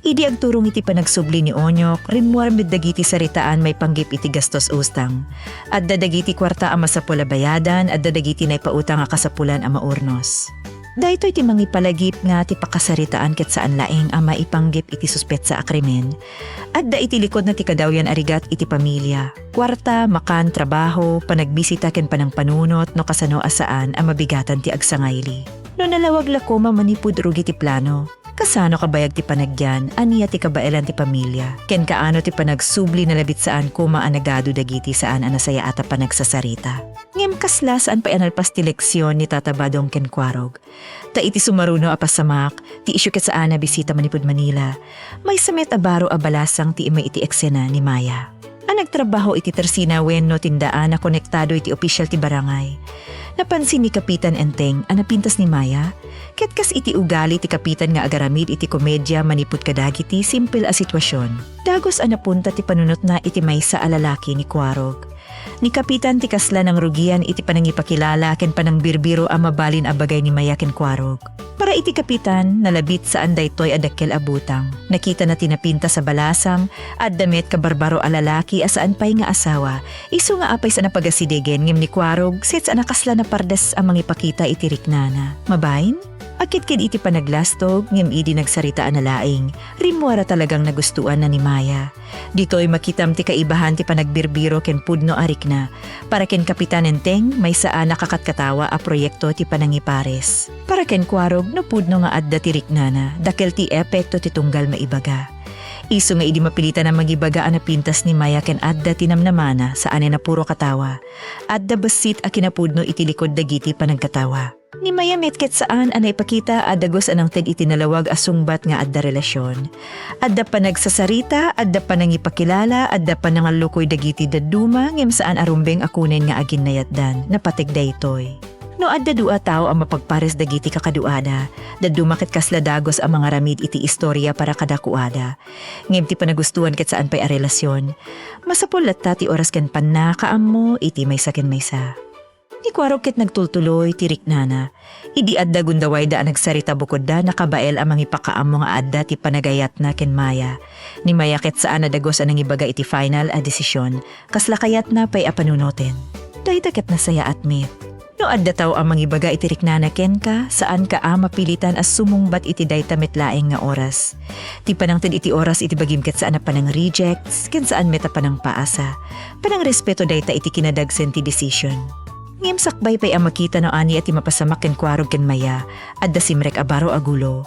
Idi agturong iti panagsubli ni Onyok, rinmuar med dagiti saritaan may panggip iti gastos ustang. Adda dagiti kwarta a masapul a bayadan, adda dagiti naipautang a kasapulan a maurnos. Daytoy ti mangipalagip nga ti pakasaritaan ket saan laeng a maipanggip iti suspetsa a krimen. Adda iti likod na ti kadawyan arigat iti pamilya. Kwarta, makan, trabaho, panagbisita ken panang panunot no kasano asaan a mabigatan ti agsangayli. No nalawag lako mamanipud rugi ti plano. Kasano kabayag ti panagyan, aniya ti kabaelan ti pamilya. Ken kaano ti panagsubli na labit saan kuma anagado dagiti saan anasaya ata panagsasarita. Ngem kasla saan pa analpas ti leksyon ni Tata Badong ken Kwarog. Ta iti sumaruno apasamak, ti isyu ket saan na bisita manipud Manila. May samet abaro abalasang ti imay iti eksena ni Maya. Ang nagtrabaho iti tersina wenno tindaan na konektado iti opisyal ti barangay. Napansin ni Kapitan Enteng ang napintas ni Maya, ket kas iti ugali ti kapitan nga agaramid iti komedya manipud kadagiti simple a sitwasyon. Dagos ang napunta ti panunot na iti maysa a lalaki ni Kwarog. Ni Kapitan ti kasla ng rugian iti panangipakilala ken panangbirbiro a mabalin a bagay ni Maya ken Kwarog. Para iti Kapitan, nalabit saan daytoy adakkel abutang. Nakita na tinapinta sa balasang, at damit kabarbaro a lalaki asaan pay nga asawa. Isu nga apay sa napagasidegen ngem ni Kwarog, set sa nakasla na pardas ang mangipakita iti riknana. Mabayin? Akit-kid iti panaglastog, ngem idi nagsaritaan na laing. Rimwara talagang nagustuhan na ni Maya. Dito'y makitam ti kaibahan ti panagbirbiro ken pudno arik na. Para ken Kapitan Enteng, may saan nakakatkatawa a proyekto ti panangipares. Para ken Kwarog, no pudno nga adda ti riknana, dakel ti epekto ti tunggal maibaga. Isu nga idi mapilitan na magibaga ang napintas ni Maya ken adda tinamnamana saan na puro katawa. Adda basit a kinapudno iti likod dagiti panagkatawa. Ni Maya metket saan anay pakita adagos anang ted itinalawag asungbat nga adda relasyon. Adda pa nagsasarita, adda pa nangipakilala, adda pa nangalukoy dagiti daduma ngem saan arumbeng akunen nga agin nayatdan, napatig daytoy. No adda dua tao ang mapagpares dagiti kakaduada, daduma ket kasla dagos ang mga ramid iti istorya para kadakuada. Ngem ti panagustuhan ket saan pay a relasyon. Masapol latta ti oras ken panna kaammo iti maysa ken maysa. Ni Kwarog ket nagtultuloy ti riknana. Idi adda gundaway da nagsarita bukod da nakabael amang ipakaammo nga adda ti panagayat na ken Maya. Ni Maya ket saan nadagos anang ibaga iti final a desisyon, kasla kayat na pay apanunoten. Dayta ket nasaya atmet. No adda taw amang ibaga iti riknana ken ka, saan ka mapilitan as sumungbat iti dayta metlaeng nga oras. Ti panangted iti oras iti bagim ket saan na panang rejects, ken saan meta panang paasa. Panang respeto dayta iti kinadagsen ti decision. Ngem sakbay pay ang makita no ani at mapasamak ken Kwarog ken Maya, adda simrek abaro agulo.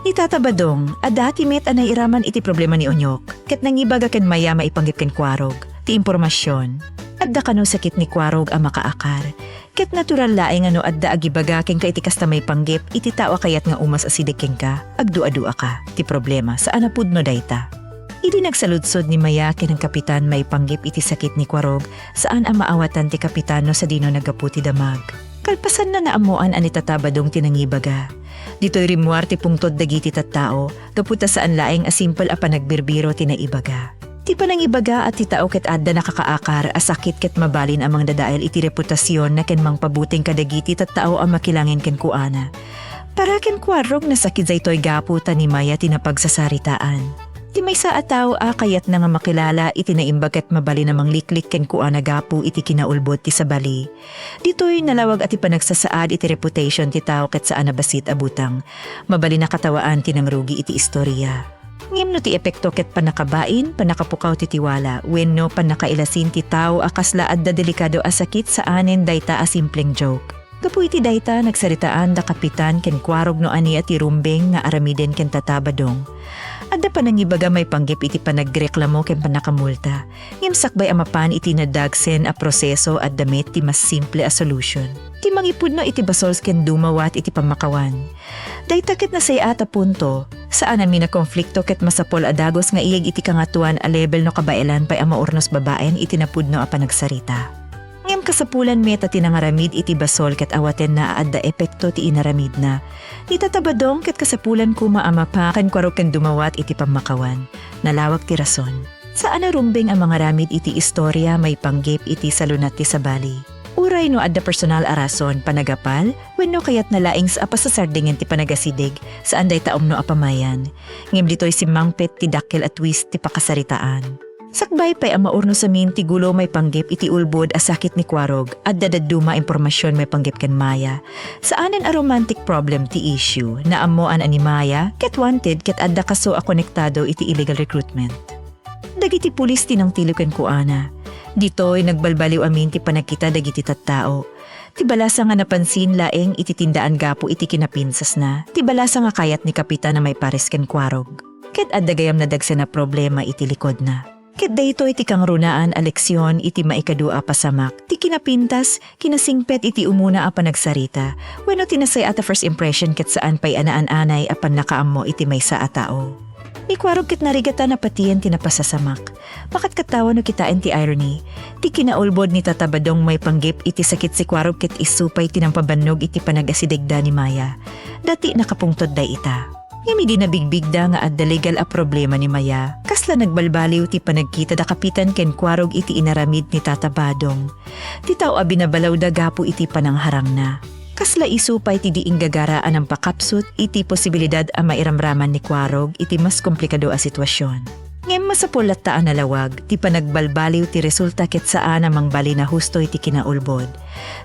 Ni Tata Badong, adda ti met anay iraman iti problema ni Onyok, ket nangibaga ken Maya maipanggip ken Kwarog, ti impormasyon. Adda kano sakit ni Kwarog ang makaakar, ket natural laeng ano adda agibaga ken ka iti kasta may panggip, iti tao kayat nga umas asidik ken ka, agdua-dua ka, ti problema saan napudno dayta. Idi nagsaludsod ni Maya ken ang Kapitan may panggip iti sakit ni Kwarog saan ang maawatan ti Kapitano sa dino nagaputi damag. Kalpasan na naamuan ani Tata Badong tinangibaga. Dito'y rimwar ti pungtod dagiti tattao, gaputa saan laeng a simple a panagbirbiro tinaibaga. Ti panangibaga at ti tao ket adda nakakaakar a sakit ket mabalin amang dadael iti reputasyon na ken mangpabuting kadagiti tattao a makilangin ken kuana. Para ken Kwarog na sakit zaytoy gaputa ni Maya tinapagsasaritaan. Ti may sa ataw kayat na nga makilala iti naimbag ket mabali namang liklik ken kuana gapu iti kinaulbot ti sabali. Dito'y nalawag at ipanagsasaad iti reputation ti tao ket saan nabasit abutang. Mabali na katawaan ti nangrugi iti istorya. Ngem no ti epekto ket panakabain, panakapukaw ti tiwala, wenno panakailasin ti tao akasla adda delikado a sakit saanen dayta a simpleng joke. Gapu iti dayta nagsaritaan da Kapitan ken Kwarog no ani at irumbeng nga aramiden ken Tata Badong. Adda pa nangibaga may panggip iti panagreklamo ken panakamulta. Ngem sakbay amapan iti nadagsen a proseso at damit ti mas simple a solution. Ti mangipudno iti basols ken dumawat iti pamakawan. Dayta ket nasaya ata punto, saan amin na konflikto ket masapol adagos nga iyag iti kangatuan a level no kabaelan pay a maurnos babaen iti napudno a panagsarita. Ngem kasapulan meta tinangaramid iti basol ket awaten na adda epekto ti inaramid na. Ni Tata Badong ket kasapulan kuma amapa ken Kwarog ken dumawat iti pamakawan. Nalawag ti rason. Saan narumbeng ang mga ramid iti istorya may panggip iti salunat ti sabali. Uray no adda personal a rason panagapal wenno kayat nalaing sa apasasardingen ti panagasidig saan day taom no apamayan. Ngem ditoy si mangpet ti dakkel at twist ti pakasaritaan. Sakbay pay ang maurno sa min ti gulo may panggip iti ulbod a sakit ni Kwarog at dadaduma impormasyon may panggip ken Maya. Saanen a romantic problem ti issue na amoan ani Maya ket wanted ket adda kaso a konektado iti illegal recruitment. Dagiti pulis tinang tilo ken kuana. Ditoy nagbalbaliw amin ti panakita dagiti tattao. Ti balasa nga napansin laeng iti tindaan gapo iti kinapinsas na. Ti balasa nga kayat ni Kapitan na may pares ken Kwarog. Ket adda gayam na dagsen na problema iti likod na. Ket daytoy ti kang runaan a leksyon iti maikadua pasamak. Ti kinapintas, kinasingpet iti umuna a panagsarita. Wenno tinasay at first impression ket saan pay anaan-anay apan nakaammo iti maysa a tao. Ni kwarog ket narigatan na patiyan tinapasasamak. Bakat katawa no kitain ti irony. Ti kinaulbod ni tatabadong may panggip iti sakit si kwarog ket isupay tinampabannog iti panagasidegda ni Maya. Dati nakapungtod day ita. Yami di nabigbigda nga adda legal a problema ni Maya. Kasla nagbalbaliw ti panagkita da kapitan ken kwarog iti inaramid ni Tata Badong. Ti tao a binabalaw da gapo iti panangharang na. Kasla isupay ti diing gagaraan ang pakapsut iti posibilidad a mairamraman ni kwarog iti mas komplikado a sitwasyon. Ngem masapulat taan nalawag, ti panagbalbaliw ti resulta ket saan amang bali na husto iti kinaulbod.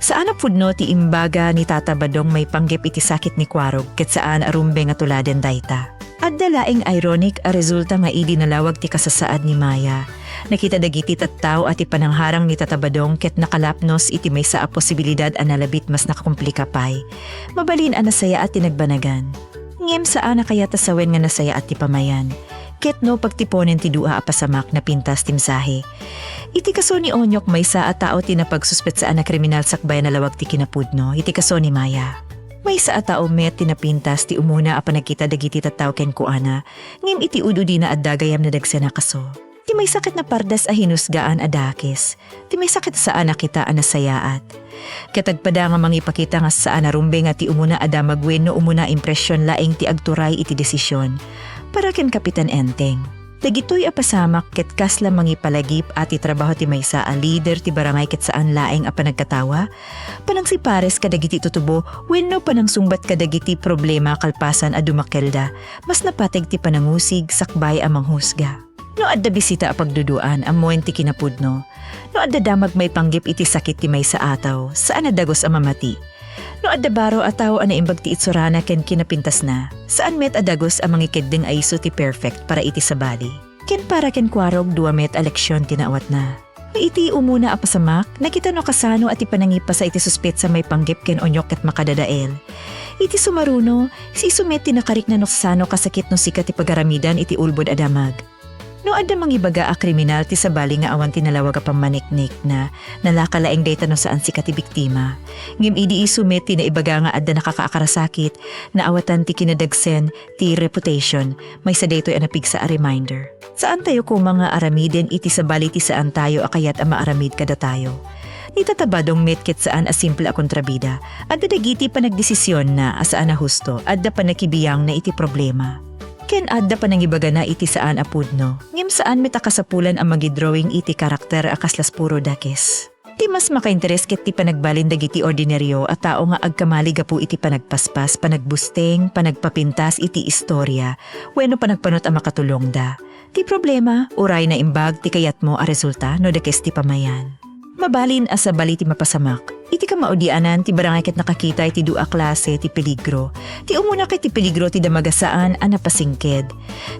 Saan na pudno ti imbaga ni Tata Badong may panggip iti sakit ni kwarog ket saan arumbe nga tuladen dayta. Adda laeng ironic a resulta nga idi nalawag ti kasasaad ni Maya. Nakita dagiti tattao at ipanangharang ni Tata Badong ket nakalapnos iti maysa a posibilidad a nalabit mas nakakomplika pay. Mabalin a nasaya at tinagbanagan. Ngem saan na kaya tasawen nga nasaya at ti pamayan. Ket no pagtiponen ti dua a pasamak na pintas timsahe. Iti kaso ni Onyok may sa a tao tinapagsuspet saan na kriminal sakbay na lawag ti kinapudno. Iti kaso ni Maya. May sa a tao met tinapintas ti umuna a panagkita dagiti tattao ken kuana. Ngem iti ududi na addagayam na dagsa na kaso. Ti may sakit na pardas a hinusgaan a dakis. Ti may sakit saan nakita a nasayaat. Katagpada nga mangipakita nga saan narumbe nga ti umuna adamagwen no umuna impresyon laeng ti agturay iti desisyon. Para ken Kapitan Enteng. Dagitoy a pasamak ket kasla mangipalagip at itrabaho ti maysa a leader ti barangay ket saan laeng a panagkatawa. Panang si pares kadagiti tutubo wenno panang sungbat kadagiti problema kalpasan a dumakelda. Mas napateg ti panangusig sakbay a manghusga. No adda bisita a pagduduan ammoen ti kinapudno. No adda damag may panggip iti sakit ti maysa ataw saan adagos a mamati. No adda baro ataw ana imbag ti itsurana ken kinapintas na. Saan met adagos ang mangikeddeng aiso ti perfect para iti sabali. Ken para ken kwarog 2 met eleksyon tinaawat na. Iti umuna a pasamak, nakita no kasano at ipanangipa sa iti suspet sa may panggip ken Onyok ket makadadael. Iti sumaruno, si sumet tinakarik na no kasano kasakit no sikat ti pagaramidan iti ulbod adamag. No adda mangibaga a kriminal ti sabali nga awan tinalawag a pamaniknik na nalakalaeng data no saan sikat ti biktima. Ngem idi isumet ti naibaga nga adda nakakaakarasakit na awatan ti kinadagsen ti reputation may sa daytoy anapig sa a reminder. Saan tayo kung mga aramiden iti sabali ti saan tayo akayat a maaramid kada tayo. Ni Tata Badong met ket saan a simple a kontrabida adda dagiti panagdesisyon na asaan na husto adda panakibiyang na iti problema. Ken adda panangibaga na iti saan apudno. Ngem saan metakasapulan ang magidrawing iti karakter akaslas puro dakes. Ti mas makainteres ket ti panagbalin dagiti ordinaryo at tao nga agkamali gapu iti panagpaspas, panagbusteng, panagpapintas iti istorya, wenno panagpanot a makatulong da. Ti problema, uray na imbag ti kayat mo a resulta no dakes ti pamayan. Mabalin asa bali ti mapasamak. Iti ka maudianan ti barangay ket nakakita iti dua klase ti peligro. Ti umuna ket ti peligro ti damagasaan a napasingked.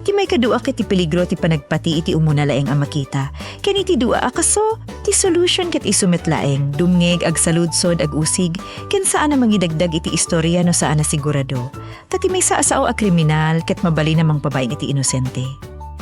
Ti may kadua ket ti peligro ti panagpati iti umuna laeng a makita. Ken iti dua a kaso ti solution ket isumet laeng dumngeg ag saludsod ag usig ken saan na mangidagdag iti istorya no saan na sigurado. Tati may sa asao a kriminal ket mabali namang babaeng iti inosente.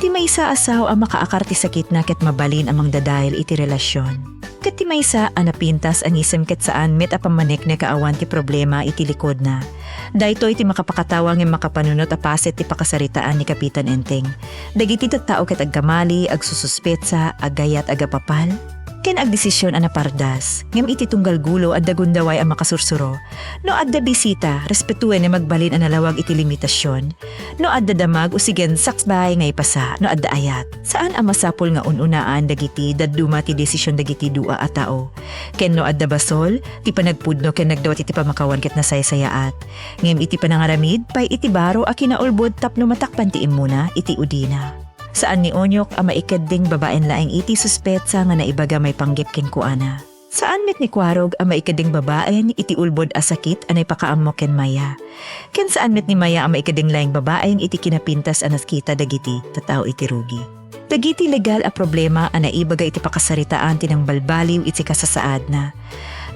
Ti may sa asaw ang makaakar ti sakit na ket mabalin amang dadahil iti relasyon. Ket ti may sa anapintas ang isem ket saan met a pamanek na kaawan ti problema iti likod na. Daytoy ti makapakatawang ng makapanunot a paset ti pakasaritaan ni Kapitan Enteng. Dagiti tattao ket agkamali, agsususpetsa, agayat, agapapal. Ken agdesisyon a napardas, ngem iti tunggal gulo adda gundaway ang makasursuro. No adda bisita, respetuen na magbalin ang nalawag iti limitasyon. No adda damag usigen saksbay nga ipasa, no adda ayat. Saan ang masapul nga ununaan dagiti dadduma ti desisyon dagiti dua a tao. Ken no adda basol, ti panagpudno ken nagdawat iti pamakawan ket nasaysayaat. Ngem iti panangaramid pay iti baro a kinaulbod tapno matakpan ti imuna iti udina. Saan ni Onyok ang maikedding babaen laeng iti suspetsa nga naibaga may panggip ken kuana. Saan met ni Kwarog ang maikedding babaen iti ulbod a sakit anay pakaammo ken Maya. Ken saan met ni Maya ang maikedding laeng babaeng iti kinapintas a nakita dagiti tattao iti rugi. Dagiti legal a problema a naibaga iti pakasaritaan tinang balbaliw iti kasasaad na.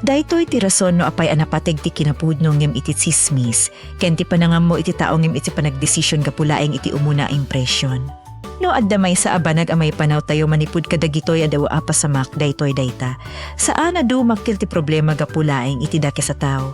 Daytoy ti rason no apay anapateg ti kinapudno ngem iti sismis ken ti panangammo iti tao ngem iti panagdesisyon kapulaeng iti umuna impresyon. No adda may sa abanag amay panaw tayo manipud kadagitoy adaw apasamak daytoy dayta. Saan adu makil ti problema gapulaeng iti dake sa tao.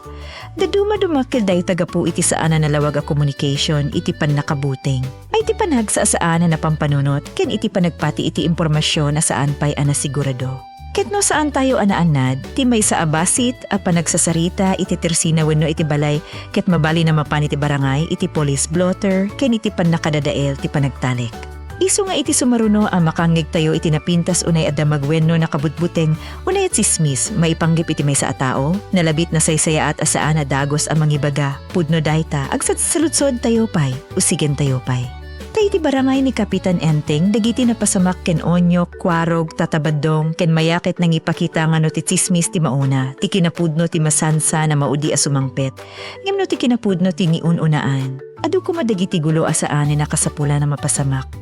Daduma dumakil dayta gapu iti saan na nalawag a communication iti pan nakabuting. May iti panag sa saan na pampanunot ken iti panagpati iti impormasyon na saan pay ana sigurado. Ket no saan tayo anaanad, ti may sa abasit a panagsasarita iti tersina wenno iti balay ket mabali na mapan iti barangay iti police blotter ken iti pan nakadadael ti panagtalik. Isu nga iti sumaruno ang makangig tayo iti napintas unay adda magwenno nakabutbuteng unay at sismis maipanggip iti may sa atao, nalabit na saysaya at asaan na dagos ang mangibaga, pudno dayta, agsat saludsod tayo pay, usigen tayo pay. Tay iti barangay ni Kapitan Enteng, dagiti napasamak ken onyok, kwarog, tatabadong, ken mayakit nang ipakita nga no ti tsismis ti mauna, ti kinapudno ti masansa na maudi a sumangpet, ngem no ti kinapudno ti niununaan. Adu ko madagiti gulo asaan ni nakasapula na mapasamak.